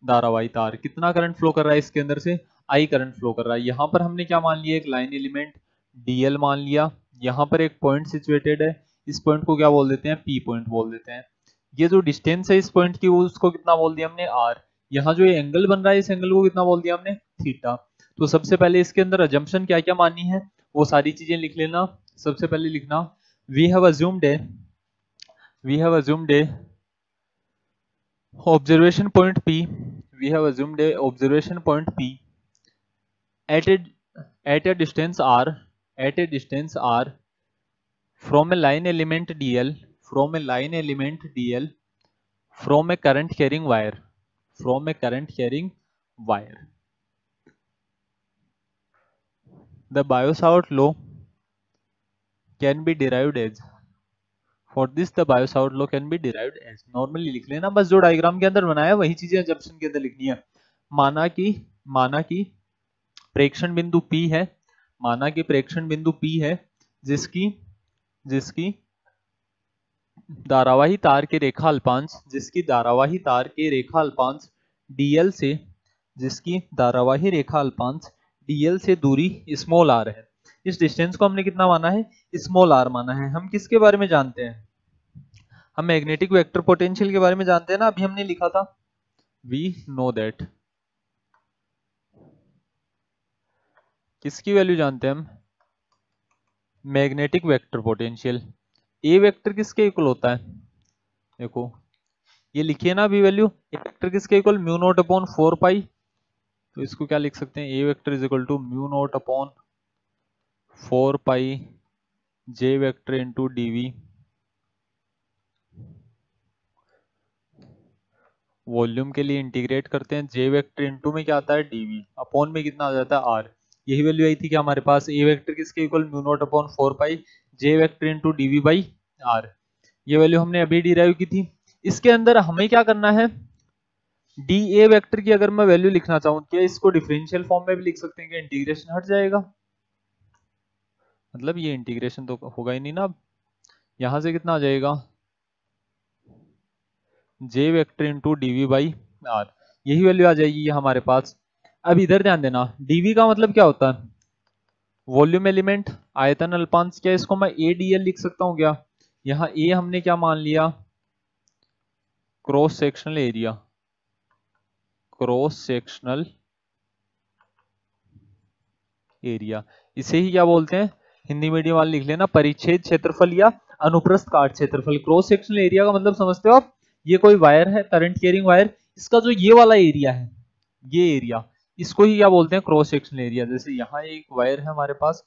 धारावाही तार। कितना करंट फ्लो कर रहा है इसके अंदर से, आई करंट फ्लो कर रहा है। यहाँ पर हमने क्या मान लिया, एक लाइन एलिमेंट डीएल मान लिया। यहाँ पर एक पॉइंट सिचुएटेड है, इस पॉइंट को क्या बोल देते हैं, पी पॉइंट बोल देते हैं। ये जो डिस्टेंस है इस पॉइंट की, उसको कितना बोल दिया हमने, आर। यहाँ जो ये एंगल बन रहा है, इस एंगल को कितना बोल दिया हमने, थीटा। तो सबसे पहले इसके अंदर अजम्पशन क्या क्या माननी है, वो सारी चीजें लिख लेना। सबसे पहले लिखना, we have assumed a observation point P, we have assumed a observation point P at a distance r, from a line element dl, from a current carrying wire, the Biot-Savart law can be derived as, for this the Biot-Savart law can be derived as, normally लिख लेना बस, जो diagram के अंदर बनाया वही चीजें assumption के अंदर लिखनी है। माना कि प्रेक्षण बिंदु P है, माना कि प्रेक्षण बिंदु P है, जिसकी धारावाही तार के रेखा अल्पांश, dl से, जिसकी धारावाही रेखा अल्पांश dl से दूरी स्मॉल r है। इस डिस्टेंस को हमने कितना माना है, स्मॉल r माना है। हम किसके बारे में जानते हैं, हम मैग्नेटिक वेक्टर पोटेंशियल के बारे में जानते हैं ना, अभी हमने लिखा था, वी नो दैट। किसकी वैल्यू जानते हैं हम, magnetic vector potential. A vector किसके इक्वल होता है, देखो ये लिखिए ना अभी वैल्यू, ए वेक्टर किसके equal, mu naught upon 4 pi. तो इसको क्या लिख सकते हैं, A vector is equal to mu naught upon 4 pi J vector into d v, volume के लिए इंटीग्रेट करते हैं, जे वेक्टर इंटू में क्या आता है, डीवी, अपॉन में कितना आ जाता है, आर। यही वैल्यू आई थी क्या हमारे पास, ए वेक्टर किसके equal, mu naught upon 4 pi J vector into DV by R. ये वैल्यू हमने अभी डिराइव की थी। इसके अंदर हमें क्या करना है, डी ए वेक्टर की अगर मैं वैल्यू लिखना चाहूं, क्या इसको डिफरेंशियल फॉर्म में भी लिख सकते हैं, क्या इंटीग्रेशन हट जाएगा, मतलब ये इंटीग्रेशन तो होगा ही नहीं ना। अब यहां से कितना आ जाएगा, J vector into DV by R, यही वैल्यू आ जाएगी ये हमारे पास। अब इधर ध्यान देना, डीवी का मतलब क्या होता है, वॉल्यूम एलिमेंट, आयतन अल्पांश। क्या इसको मैं ए डी एल लिख सकता हूं क्या, यहाँ ए हमने क्या मान लिया, cross sectional area, cross sectional area. इसे ही क्या बोलते हैं, हिंदी मीडियम वाले लिख लेना, परिच्छेद क्षेत्रफल या अनुप्रस्थ काट क्षेत्रफल। क्रॉस सेक्शनल एरिया का मतलब समझते हो आप, ये कोई वायर है, करंट कैरिंग वायर, इसका जो ये वाला एरिया है, ये एरिया, इसको ही क्या बोलते हैं, क्रॉस सेक्शनल एरिया। जैसे यहाँ एक वायर है हमारे पास,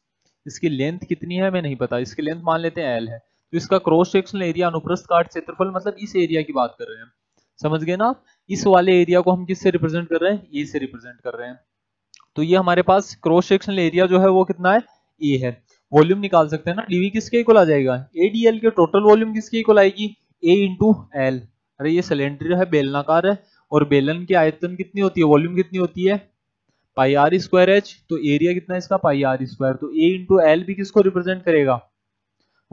इसकी लेंथ कितनी है हमें नहीं पता, इसकी लेंथ मान लेते हैं L है, तो इसका क्रॉस सेक्शनल एरिया अनुप्रस्थ काट क्षेत्रफल, मतलब इस एरिया की बात कर रहे हैं, समझ गए ना। इस वाले एरिया को हम किससे रिप्रेजेंट कर रहे हैं, ए से रिप्रेजेंट कर रहे हैं। तो ये हमारे पास क्रॉस सेक्शनल एरिया जो है वो कितना है, ए है। वॉल्यूम निकाल सकते हैं ना, डीवी किसके इक्वल आ जाएगा, एडीएल के टोटल वॉल्यूम किसके इक्वल आएगी, ए इंटू एल। अरे ये सिलेंडर है, बेलनाकार है, और बेलन की आयतन कितनी होती है, वॉल्यूम कितनी होती है, पाई आर स्क्वायर एच, तो एरिया कितना है इसका, पाई आर स्क्वायर। तो ए इंटू एल भी किसको रिप्रेजेंट करेगा,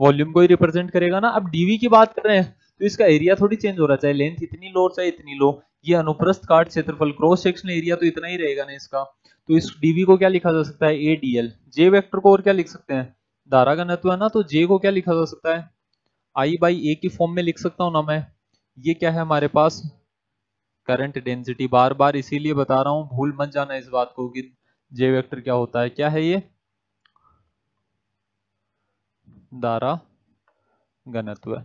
वॉल्यूम को ही रिप्रेजेंट करेगा ना। अब डीवी की बात कर रहे हैं तो इसका एरिया थोड़ी चेंज हो रहा है, चाहे लेंथ इतनी लो चाहे इतनी लो, ये अनुप्रस्थ काट क्षेत्रफल, क्रॉस सेक्शनल एरिया तो इतना ही रहेगा ना इसका। तो इस डीवी को क्या लिखा जा सकता है, A D L. J vector को और क्या लिख सकते हैं, धारा घनत्व है ना, तो जे को क्या लिखा जा सकता है, आई बाई ए की फॉर्म में लिख सकता हूं ना मैं। ये क्या है हमारे पास, करंट डेंसिटी। बार बार इसीलिए बता रहा हूं, भूल मत जाना इस बात को कि जे वेक्टर क्या होता है। क्या है ये, धारा घनत्व।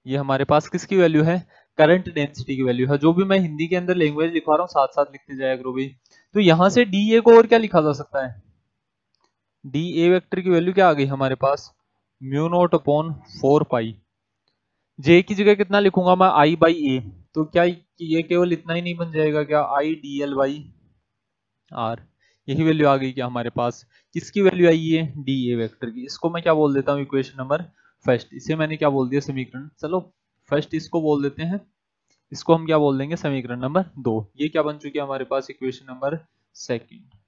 ये हमारे पास किसकी वैल्यू है, करंट डेंसिटी की वैल्यू है। जो भी मैं हिंदी के अंदर लैंग्वेज लिखवा रहा हूँ साथ साथ लिखते जाया करो भी। तो यहां से डी ए को और क्या लिखा जा सकता है, डी ए वेक्टर की वैल्यू क्या आ गई हमारे पास, म्यू नॉट अपॉन 4 पाई। जे की जगह कितना लिखूंगा मैं, आई बाई ए, तो क्या ये केवल इतना ही नहीं बन जाएगा क्या, I D L by R. यही वैल्यू आ गई क्या हमारे पास, किसकी वैल्यू आई है, डी ए वेक्टर की। इसको मैं क्या बोल देता हूँ, इक्वेशन नंबर फर्स्ट। इसे मैंने क्या बोल दिया, समीकरण। चलो फर्स्ट इसको बोल देते हैं, इसको हम क्या बोल देंगे, समीकरण नंबर 2। ये क्या बन चुकी है हमारे पास, इक्वेशन नंबर सेकंड।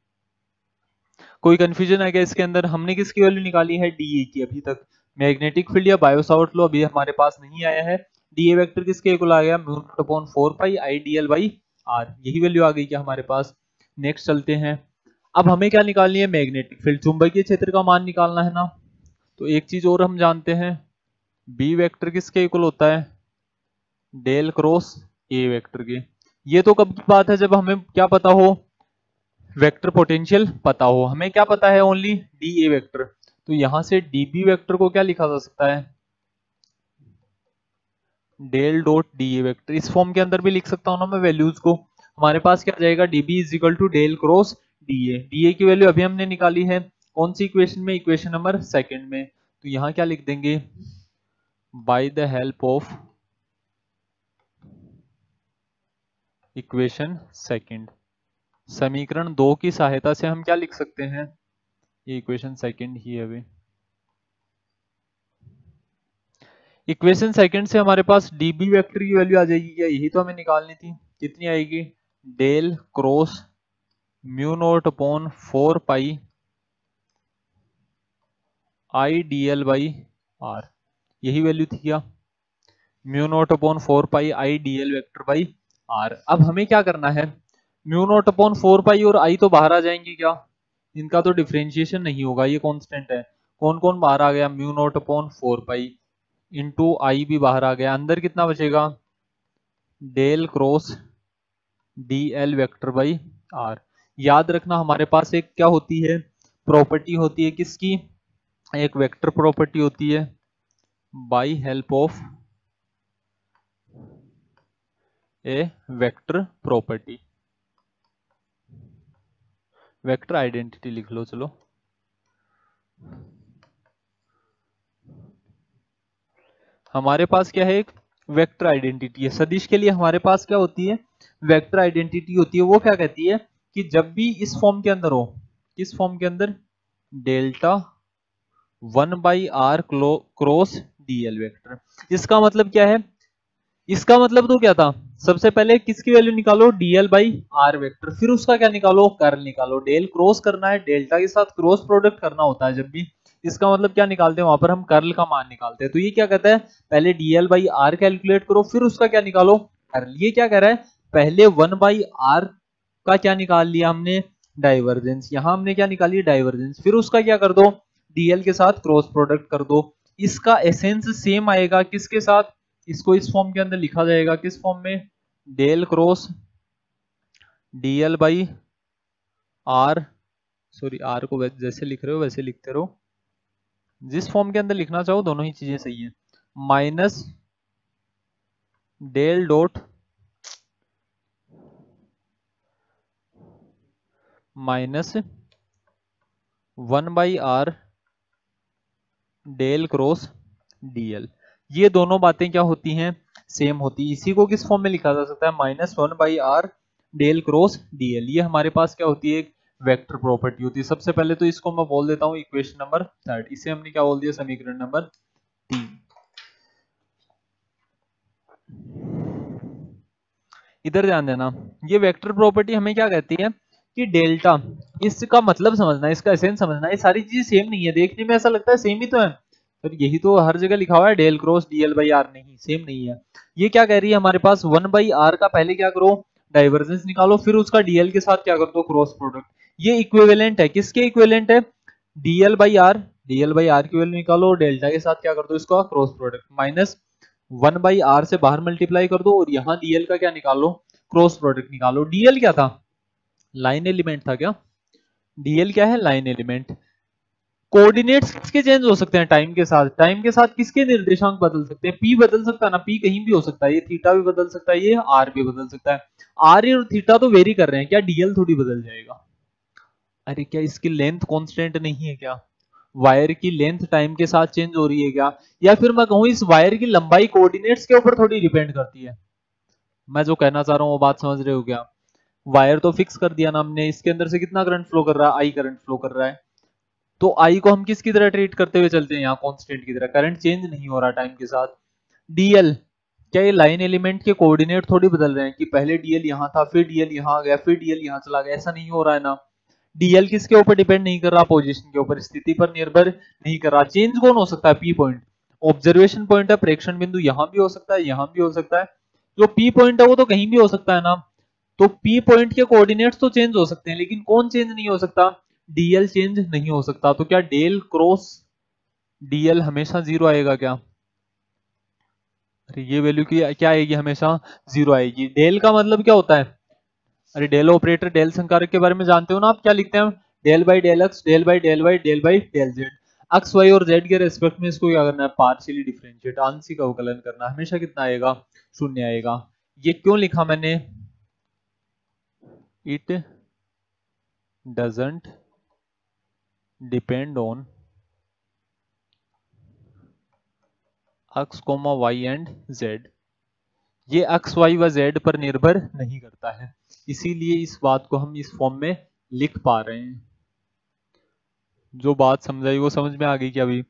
कोई कंफ्यूजन है क्या इसके अंदर, हमने किसकी वैल्यू निकाली है, डी ए की। अभी तक मैग्नेटिक फील्ड या बायोसावर्ट लॉ अभी हमारे पास नहीं आया है। डी ए वेक्टर किसके इक्वल आ गया, mu naught upon 4 pi I D L by R. यही वैल्यू आ गई क्या हमारे पास। नेक्स्ट चलते हैं, अब हमें क्या निकालनी है, मैग्नेटिक फील्ड, चुंबकीय क्षेत्र का मान निकालना है ना। तो एक चीज और हम जानते हैं, बी वेक्टर किसके इक्वल होता है, डेल क्रॉस ए वेक्टर के। ये तो कब की बात है, जब हमें क्या पता हो, वेक्टर पोटेंशियल पता हो। हमें क्या पता है, ओनली डी ए वेक्टर। तो यहां से डी बी वेक्टर को क्या लिखा जा सकता है, del dot D A vector. इस फॉर्म के अंदर भी लिख सकता हूं ना मैं वैल्यूज को। हमारे पास क्या आ जाएगा, DB is equal to del cross D A. D A की वैल्यू अभी हमने निकाली है, कौन सी इक्वेशन में, इक्वेशन नंबर सेकंड में। तो यहां क्या लिख देंगे, by the help of equation second. समीकरण 2 की सहायता से हम क्या लिख सकते हैं, ये इक्वेशन सेकंड ही है अभी। इक्वेशन सेकंड से हमारे पास डीबी वेक्टर की वैल्यू आ जाएगी क्या, यही तो हमें निकालनी थी। कितनी आएगी, del cross mu naught upon 4 pi I D L by R. यही वैल्यू थी क्या, mu naught upon 4 pi I D L vector by R. अब हमें क्या करना है, म्यू नॉट अपॉन 4 पाई और आई तो बाहर आ जाएंगे क्या, इनका तो डिफरेंशिएशन नहीं होगा, ये कांस्टेंट है। कौन कौन बाहर आ गया, mu naught upon 4 pi into I भी बाहर आ गया, अंदर कितना बचेगा, del cross D L vector by R. याद रखना हमारे पास एक क्या होती है, प्रॉपर्टी होती है किसकी, एक वेक्टर प्रॉपर्टी होती है, by help of A vector property, vector identity लिख लो। चलो हमारे पास क्या है, एक वेक्टर आइडेंटिटी है। सदिश के लिए हमारे पास क्या होती है, वेक्टर आइडेंटिटी होती है। वो क्या कहती है कि जब भी इस फॉर्म के अंदर हो, किस फॉर्म के अंदर, delta 1 by R cross DL vector. इसका मतलब क्या है, इसका मतलब तो क्या था, सबसे पहले किसकी वैल्यू निकालो, डीएल बाई आर वेक्टर, फिर उसका क्या निकालो, कर्ल निकालो। डेल क्रॉस करना है, डेल्टा के साथ क्रॉस प्रोडक्ट करना होता है जब भी। इसका मतलब क्या निकालते हैं, वहां पर हम कर्ल का मान निकालते हैं। तो ये क्या कहता है, पहले डीएल बाई आर कैलकुलेट करो, फिर उसका क्या निकालो, कर्ल। ये क्या कह रहा है, पहले 1 बाई आर का क्या निकाल लिया हमने, डाइवर्जेंस। यहां हमने क्या निकाली, डाइवर्जेंस, फिर उसका क्या कर दो, डीएल के साथ क्रॉस प्रोडक्ट कर दो। इसका एसेंस सेम आएगा किसके साथ, इसको इस फॉर्म के अंदर लिखा जाएगा, किस फॉर्म में, del cross DL by R, sorry R को जैसे लिख रहे हो वैसे लिखते रहो, जिस फॉर्म के अंदर लिखना चाहो दोनों ही चीजें सही है, minus del dot minus 1/r del cross DL. ये दोनों बातें क्या होती हैं, सेम होती है। इसी को किस फॉर्म में लिखा जा सकता है, -1/r डेल क्रॉस डीएल। ये हमारे पास क्या होती है, एक वेक्टर प्रॉपर्टी होती है। सबसे पहले तो इसको मैं बोल देता हूं इक्वेशन नंबर 3, इसे हमने क्या बोल दिया, समीकरण नंबर 3। इधर ध्यान देना, ये वेक्टर प्रॉपर्टी हमें क्या कहती है कि डेल्टा, इसका मतलब समझना, इसका एसेंस समझना। ये सारी चीजें सेम नहीं है, देखने में ऐसा लगता है सेम ही तो है, तो यही तो हर जगह लिखा हुआ है del cross DL by R, नहीं सेम नहीं है। ये क्या कह रही है हमारे पास, 1/r का पहले क्या करो, डाइवर्जेंस निकालो, फिर उसका डीएल के साथ क्या कर दो, क्रॉस प्रोडक्ट। ये इक्विवेलेंट है, किसके इक्विवेलेंट है, डीएल बाई आर की वैल्यू निकालो और डेल्टा के साथ क्या कर दो, इसका क्रॉस प्रोडक्ट, माइनस 1/r से बाहर मल्टीप्लाई कर दो और यहाँ डीएल का क्या निकालो, क्रॉस प्रोडक्ट निकालो। डीएल क्या था, लाइन एलिमेंट था क्या, डीएल क्या है, लाइन एलिमेंट। कोऑर्डिनेट्स किसके चेंज हो सकते हैं टाइम के साथ, टाइम के साथ किसके निर्देशांक बदल सकते हैं, पी बदल सकता है ना, पी कहीं भी हो सकता है, ये थीटा भी बदल सकता है, ये आर भी बदल सकता है। आर और थीटा तो वेरी कर रहे हैं, क्या डीएल थोड़ी बदल जाएगा, अरे क्या इसकी लेंथ कांस्टेंट नहीं है क्या, वायर की लेंथ टाइम के साथ चेंज हो रही है क्या, या फिर मैं कहूं इस वायर की लंबाई कोऑर्डिनेट्स के ऊपर थोड़ी डिपेंड करती है। मैं जो कहना चाह रहा हूं वो बात समझ रहे हो क्या, वायर तो फिक्स कर दिया ना हमने, इसके अंदर से कितना करंट फ्लो कर रहा है, आई करंट फ्लो कर रहा है, तो आई को हम किसकी तरह ट्रीट करते हुए चलते हैं, यहाँ कांस्टेंट की तरह, करंट चेंज नहीं हो रहा टाइम के साथ। डीएल, क्या ये लाइन एलिमेंट के कोऑर्डिनेट थोड़ी बदल रहे हैं कि पहले डीएल यहाँ था फिर डीएल यहाँ आ गया फिर डीएल यहाँ चला गया, ऐसा नहीं हो रहा है ना। डीएल किसके ऊपर डिपेंड नहीं कर रहा, पोजीशन के ऊपर, स्थिति पर निर्भर नहीं कर रहा। चेंज कौन हो सकता है, पी पॉइंट, ऑब्जर्वेशन पॉइंट है, प्रेक्षण बिंदु यहाँ भी हो सकता है यहाँ भी हो सकता है, जो पी पॉइंट है वो तो कहीं भी हो सकता है ना। तो पी पॉइंट के कोऑर्डिनेट्स तो चेंज हो सकते हैं, लेकिन कौन चेंज नहीं हो सकता, डीएल चेंज नहीं हो सकता। तो क्या डेल क्रॉस डीएल हमेशा 0 आएगा क्या, अरे ये वैल्यू की क्या आएगी, हमेशा 0 आएगी। डेल का मतलब क्या होता है, अरे डेल ऑपरेटर, डेल संकारक के बारे में जानते हो ना आप, क्या लिखते हैं, del by del X, del by del Y, del by del Z. X Y और जेड के रेस्पेक्ट में इसको क्या करना है, पार्शियली डिफरेंशिएट, आंशिक अवकलन करना, हमेशा कितना आएगा, 0 आएगा। ये क्यों लिखा मैंने, it doesn't depend on X comma Y and Z, ये एक्स वाई व जेड पर निर्भर नहीं करता है, इसीलिए इस बात को हम इस फॉर्म में लिख पा रहे हैं। जो बात समझाई वो समझ में आ गई क्या, अभी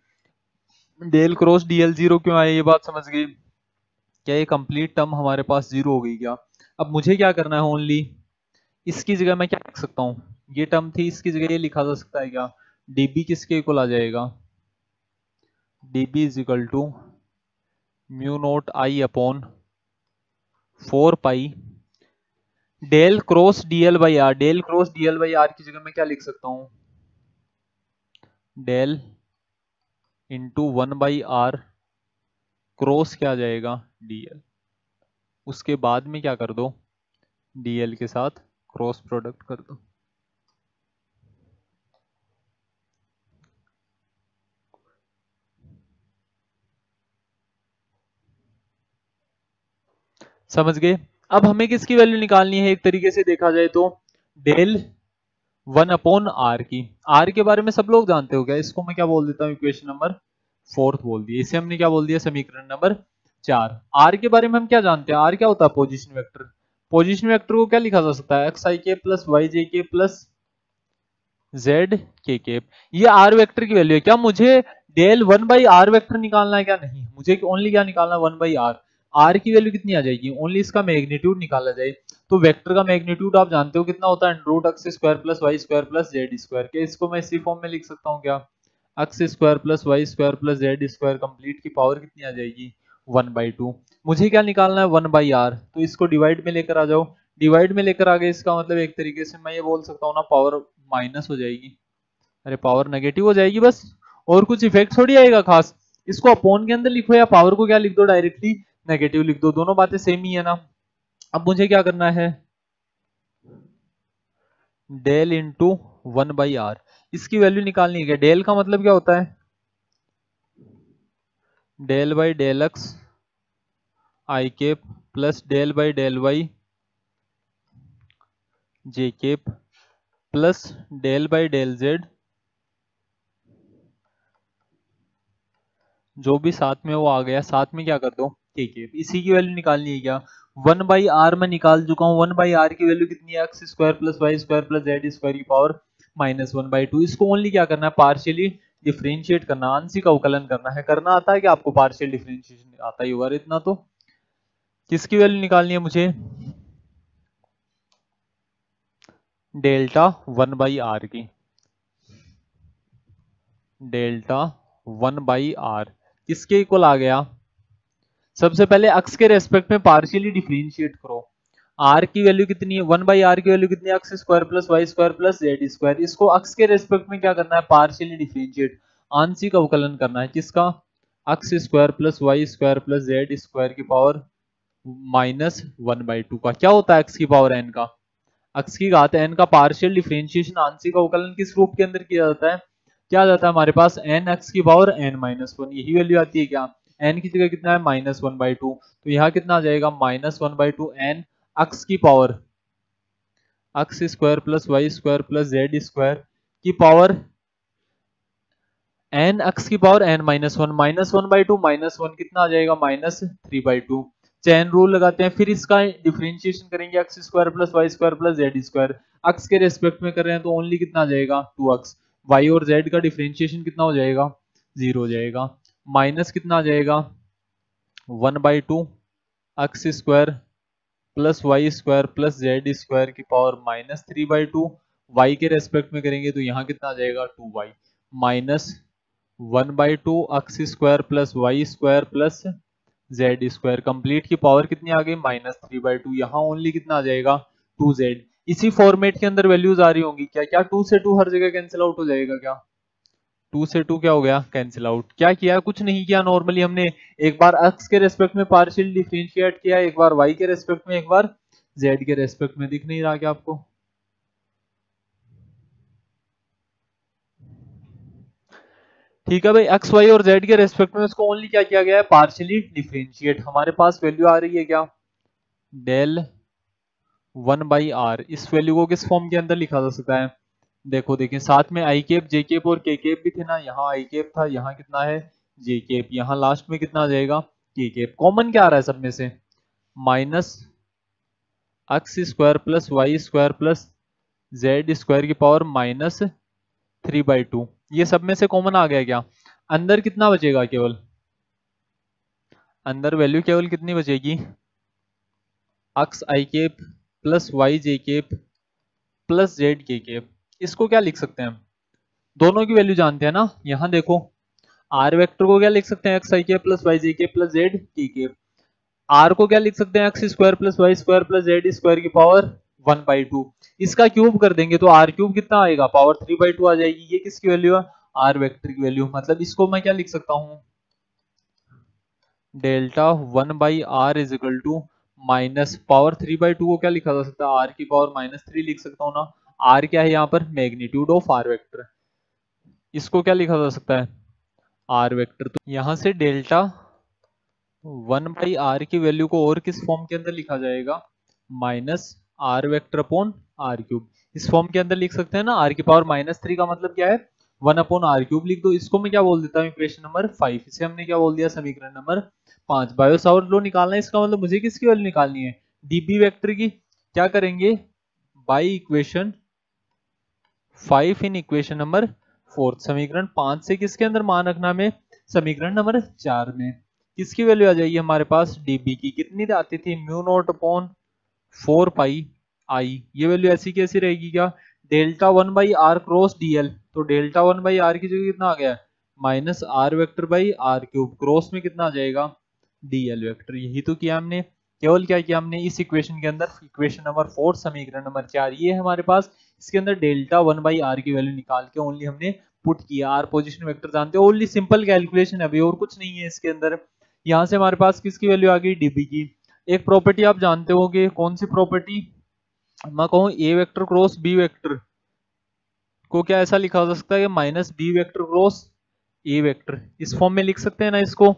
डेल क्रॉस डीएल 0 क्यों आया, ये बात समझ गई क्या, ये कंप्लीट टर्म हमारे पास 0 हो गई क्या। अब मुझे क्या करना है, ओनली इसकी जगह मैं क्या लिख सकता हूं, ये टर्म थी इसकी जगह ये लिखा जा सकता है क्या, डीबी किसके इक्वल आ जाएगा, DB is equal to mu naught I upon 4 pi del cross DL by R. Del cross DL by R की जगह मैं क्या लिख सकता हूं, डेल इंटू 1/r क्रॉस क्या आ जाएगा, डीएल, उसके बाद में क्या कर दो, डीएल के साथ क्रॉस प्रोडक्ट कर दो। समझ गए। अब हमें किसकी वैल्यू निकालनी है, एक तरीके से देखा जाए तो डेल 1/r की। r के बारे में सब लोग जानते हो क्या, इसको मैं क्या बोल देता हूँ, इक्वेशन नंबर 4 बोल दिया, इसे हमने क्या बोल दिया, समीकरण नंबर 4। r के बारे में हम क्या जानते हैं, r क्या होता है, पोजीशन वेक्टर। पोजीशन वेक्टर को क्या लिखा जा सकता है, एक्स आई के प्लस वाई जे के प्लस जेड के केप, ये आर वेक्टर की वैल्यू है। क्या मुझे डेल 1/r वेक्टर निकालना है क्या, नहीं, मुझे ओनली क्या निकालना है, 1/r। आर की वैल्यू कितनी आ जाएगी, ओनली इसका मैग्नीट्यूड निकाला जाए, तो वेक्टर का मैग्नीट्यूड आप जानते हो कितना होता है, root X square plus Y square plus Z square के। इसको मैं इसी फॉर्म में लिख सकता हूँ क्या, X square plus Y square plus Z square complete की पावर कितनी आ जाएगी, 1/2। मुझे क्या निकालना है, 1/r, तो इसको डिवाइड में लेकर आ जाओ। डिवाइड में लेकर आ गए, इसका मतलब एक तरीके से मैं ये बोल सकता हूँ ना, पावर माइनस हो जाएगी, अरे पावर नेगेटिव हो जाएगी बस, और कुछ इफेक्ट थोड़ी आएगा खास। इसको अपॉन के अंदर लिखो या पावर को क्या लिख दो डायरेक्टली, नेगेटिव लिख दो, दोनों बातें सेम ही है ना। अब मुझे क्या करना है, डेल इंटू 1/r, इसकी वैल्यू निकालनी है क्या। डेल का मतलब क्या होता है, del by del X I cap plus del by del Y J cap plus del by del Z, जो भी साथ में वो आ गया, साथ में क्या कर दो के केप। इसी की वैल्यू निकालनी है क्या, 1/r में निकाल चुका हूँ। 1/r की वैल्यू कितनी है, X square plus Y square plus Z square की पावर -1/2। इसको ओनली क्या करना है, पार्शियली डिफरेंशिएट करना, आंशिक अवकलन करना है। करना आता है कि आपको पार्शियल डिफरेंशिएशन आता ही होगा इतना तो। किसकी वैल्यू निकालनी है मुझे, डेल्टा 1/r की, डेल्टा 1/r किसके इक्वल आ गया, सबसे पहले अक्स के रेस्पेक्ट में पार्शियली डिफरेंशिएट करो। r की वैल्यू कितनी है, 1/r की वैल्यू कितनी है, X square plus Y square plus Z square. इसको अक्स के रेस्पेक्ट में क्या करना है, पार्शियली डिफरेंशिएट, आंशिक अवकलन करना है। किसका, X square plus Y square plus Z square की पावर -1/2 का। क्या होता है एक्स की पावर n का, एक्स की घात n का पार्शियल डिफरेंशिएशन, आंशिक अवकलन किस रूप के अंदर किया जाता है, क्या जाता है हमारे पास, n एक्स की पावर n-1, यही वैल्यू आती है क्या, n की जगह कितना है -1/2, तो यहाँ कितना आ जाएगा -1/2 n एक्स की power, X square plus Y square plus Z square की पावर n एक्स की पावर n-1, -1/2 -1 कितना आ जाएगा -3/2। चैन रूल लगाते हैं, फिर इसका डिफरेंशिएशन करेंगे, x square plus Y square plus Z square, x के रेस्पेक्ट में कर रहे हैं तो ओनली कितना आ जाएगा 2x, वाई और जेड का डिफरेंशिएशन कितना हो जाएगा 0 हो जाएगा, माइनस कितना आ जाएगा 1/2 x square plus Y square plus Z square की पावर -3/2, वाई के रेस्पेक्ट में करेंगे तो यहाँ कितना आ जाएगा 2y, minus 1/2 x square plus Y square plus Z square, complete की पावर कितनी आ गई -3/2, यहाँ ओनली कितना आ जाएगा 2z। इसी फॉर्मेट के अंदर वैल्यूज आ रही होंगी क्या, क्या 2 से 2 हर जगह कैंसिल आउट हो जाएगा क्या, 2 से 2 क्या हो गया कैंसिल आउट। क्या किया, कुछ नहीं किया, नॉर्मली हमने एक बार x के रेस्पेक्ट में पार्शियल डिफरेंशिएट किया, एक बार y के रेस्पेक्ट में, एक बार z के रेस्पेक्ट में। दिख नहीं रहा क्या आपको, ठीक है भाई, एक्स वाई और जेड के रेस्पेक्ट में उसको ओनली क्या किया गया है, पार्शियली डिफरेंशिएट। हमारे पास वैल्यू आ रही है क्या, डेल 1/r, इस वैल्यू को किस फॉर्म के अंदर लिखा जा सकता है, देखो देखिए साथ में आई केप जे केप और के केप भी थे ना, यहाँ आई केप था, यहाँ कितना है जे केप, यहाँ लास्ट में कितना आ जाएगा के केप। कॉमन क्या आ रहा है सब में से, minus x square plus Y square plus Z square की पावर -3/2, ये सब में से कॉमन आ गया क्या, अंदर कितना बचेगा, केवल अंदर वैल्यू केवल कितनी बचेगी, X I cap plus Y J cap plus Z K cap. इसको क्या लिख सकते हैं हम, दोनों की वैल्यू जानते हैं ना, यहाँ देखो आर वेक्टर को क्या लिख सकते हैं, X I cap plus Y J cap plus Z K cap, R को क्या लिख सकते हैं, X square plus Y square plus Z square की पावर 1/2, इसका क्यूब कर देंगे तो आर क्यूब कितना आएगा, पावर 3/2 आ जाएगी। ये किसकी वैल्यू है, आर वेक्टर की वैल्यू, मतलब इसको मैं क्या लिख सकता हूँ, delta 1/r is equal to minus power 3/2 को क्या लिखा जा सकता है, आर की पावर -3 लिख सकता हूँ ना। आर क्या है यहाँ पर, मैग्नीट्यूड ऑफ आर वेक्टर, इसको क्या लिखा जा सकता है, आर वेक्टर। तो यहाँ से डेल्टा 1/r की वैल्यू को और किस फॉर्म के अंदर लिखा जाएगा, -r vector upon r cube, इस फॉर्म के अंदर लिख सकते हैं ना। r की पावर -3 का मतलब क्या है, 1/r क्यूब लिख दो। इसको मैं क्या बोल देता हूँ, इक्वेशन नंबर 5, इसे हमने क्या बोल दिया, समीकरण नंबर 5। बायो सावर्ट लॉ निकालना है, इसका मतलब मुझे किसकी वैल्यू निकालनी है, डीबी वेक्टर की। क्या करेंगे, by equation 5 in equation number 4, समीकरण 5 से किसके अंदर मान रखना हमें, समीकरण नंबर 4 में। किसकी वैल्यू आ जाएगी हमारे पास, डीबी की, कितनी आती थी, mu naught upon 4 pi I, ये वैल्यू ऐसी कैसी रहेगी क्या, डेल्टा 1/r क्रॉस डीएल, तो डेल्टा 1/r की जगह कितना आ गया, -r vector by are cube, cross में कितना आ जाएगा डीएल वेक्टर। यही तो किया हमने, केवल क्या किया हमने, इस इक्वेशन के अंदर, इक्वेशन नंबर 4 समीकरण नंबर 4 ये है हमारे पास, इसके अंदर डेल्टा 1/r की वैल्यू निकाल के ओनली हमने पुट किया। आर पोजीशन वेक्टर जानते हो, ओनली सिंपल कैलकुलेशन है अभी, और कुछ नहीं है इसके अंदर। यहां से हमारे पास किसकी वैल्यू आ गई, डीबी की। एक प्रॉपर्टी आप जानते होगे, कौन सी प्रॉपर्टी, मैं कहूँ A vector cross B vector को क्या ऐसा लिखा जा सकता है, minus B vector cross A vector, इस फॉर्म में लिख सकते हैं ना इसको।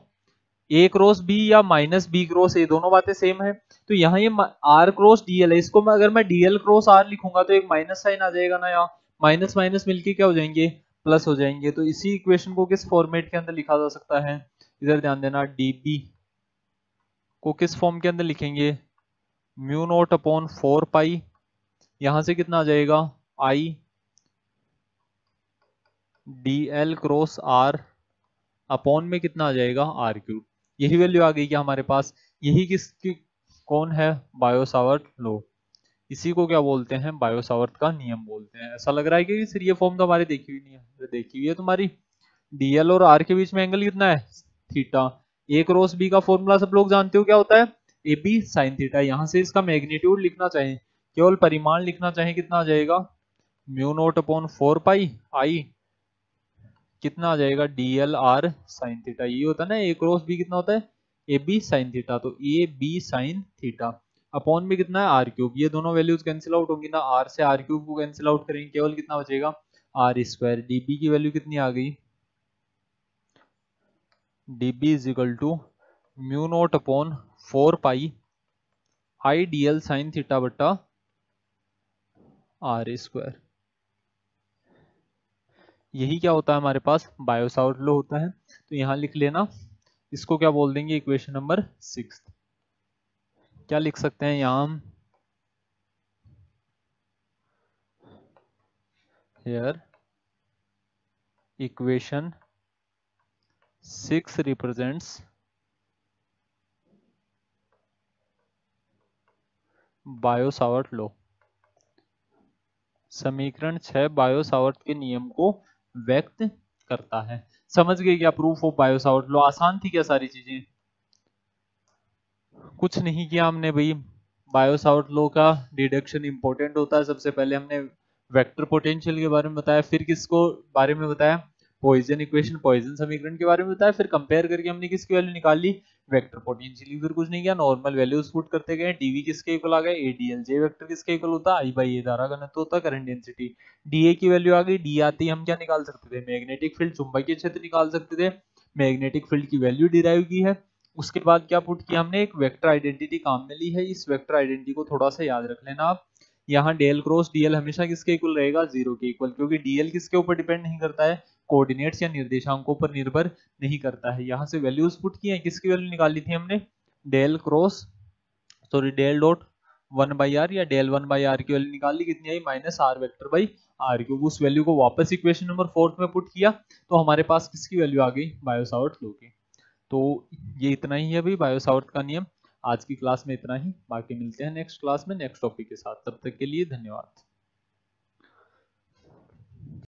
ए क्रॉस बी या माइनस बी क्रॉस ए, दोनों बातें सेम है। तो यहाँ ये आर क्रॉस डीएल है, इसको मैं अगर मैं डीएल क्रॉस आर लिखूंगा तो एक माइनस साइन आ जाएगा ना, यहाँ माइनस माइनस मिलके क्या हो जाएंगे, प्लस हो जाएंगे। तो इसी इक्वेशन को किस फॉर्मेट के अंदर लिखा जा सकता है, इधर ध्यान देना, डीबी को किस फॉर्म के अंदर लिखेंगे, म्यू नोट अपॉन 4 पाई, यहां से कितना आ जाएगा, I D l cross r upon में कितना आ जाएगा, आर क्यूब। यही वैल्यू आ गई क्या हमारे पास। यही किसकी, कौन है, बायो सावर्ट लॉ। इसी को क्या बोलते हैं, बायो सावर्ट का नियम बोलते हैं। ऐसा लग रहा है कि सर ये फॉर्म तो हमारी देखी हुई नहीं है, देखी हुई है तुम्हारी। डीएल और आर के बीच में एंगल कितना है, थीटा। ए क्रॉस बी का फॉर्मूला सब लोग जानते हो क्या होता है, ए बी साइन थीटा। यहां से इसका मैग्नीट्यूड लिखना चाहे, केवल परिमाण लिखना चाहे, कितना आ जाएगा, म्यू नोट अपॉन 4 पाई आई, कितना आ जाएगा, डीएल आर साइन थीटा। ये होता है ना, ए क्रॉस बी कितना होता है, ए बी साइन थीटा। तो A B sine theta upon में कितना है, आर क्यूब। ये दोनों वैल्यूज कैंसिल आउट होंगी ना, आर से आर क्यूब को कैंसिल आउट करेंगे, केवल कितना बचेगा, आर स्क्वायर। डीबी की वैल्यू कितनी आ गई, dB is equal to mu naught upon 4 pi I D l sine theta बट्टा आर स्क्वायर। यही क्या होता है हमारे पास, बायो सावर्ट लॉ होता है। तो यहां लिख लेना, इसको क्या बोल देंगे, इक्वेशन नंबर 6। क्या लिख सकते हैं यहां हम, here equation 6 represents Biot Savart law. समीकरण 6 बायो सावर्ट के नियम को व्यक्त करता है। समझ गए क्या, proof of Biot Savart law. आसान थी क्या सारी चीजें, कुछ नहीं किया हमने भाई। बायो सावर्ट लॉ का डिडक्शन इंपॉर्टेंट होता है। सबसे पहले हमने वेक्टर पोटेंशियल के बारे में बताया, फिर किसको बारे में बताया, पॉइजन इक्वेशन, पॉइजन समीकरण के बारे में बताया, फिर कंपेयर करके हमने किसकी वैल्यू निकाल ली, वेक्टर पोटेंशियल। फिर कुछ नहीं किया, नॉर्मल वैल्यूज पुट करते गए। डीवी किसके इक्वल आ गया, एडीएल। जे वेक्टर किसके इक्वल होता है, आई बाई ए, धारा घनत्व होता है, करंट डेंसिटी। डीए की वैल्यू आ गई, डी आती हम क्या निकाल सकते थे, मैग्नेटिक फील्ड, चुंबकीय क्षेत्र निकाल सकते थे। मैग्नेटिक फील्ड की वैल्यू डिराइव की है। उसके बाद क्या पुट किया हमने, एक वेक्टर आइडेंटिटी काम में ली है। इस वेक्टर आइडेंटिटी को थोड़ा सा याद रख लेना आप। यहाँ डेल क्रॉस डीएल हमेशा किसके इक्वल रहेगा, जीरो के इक्वल, क्योंकि डीएल किसके ऊपर डिपेंड नहीं करता है, कोऑर्डिनेट्स या निर्देशांकों पर निर्भर नहीं करता है। यहाँ से वैल्यूज पुट किए हैं, किसकी वैल्यू निकाली थी हमने, del cross, sorry del dot 1/r या डेल 1/r की वैल्यू निकाल ली, कितनी आई, minus R vector by are cube. उस वैल्यू को वापस इक्वेशन नंबर 4 में पुट किया, तो हमारे पास किसकी वैल्यू आ गई, बायो सावर्ट लॉ की। तो ये इतना ही है भाई बायो सावर्ट का नियम। आज की क्लास में इतना ही, बाकी मिलते हैं नेक्स्ट क्लास में नेक्स्ट टॉपिक के साथ। तब तक के लिए धन्यवाद।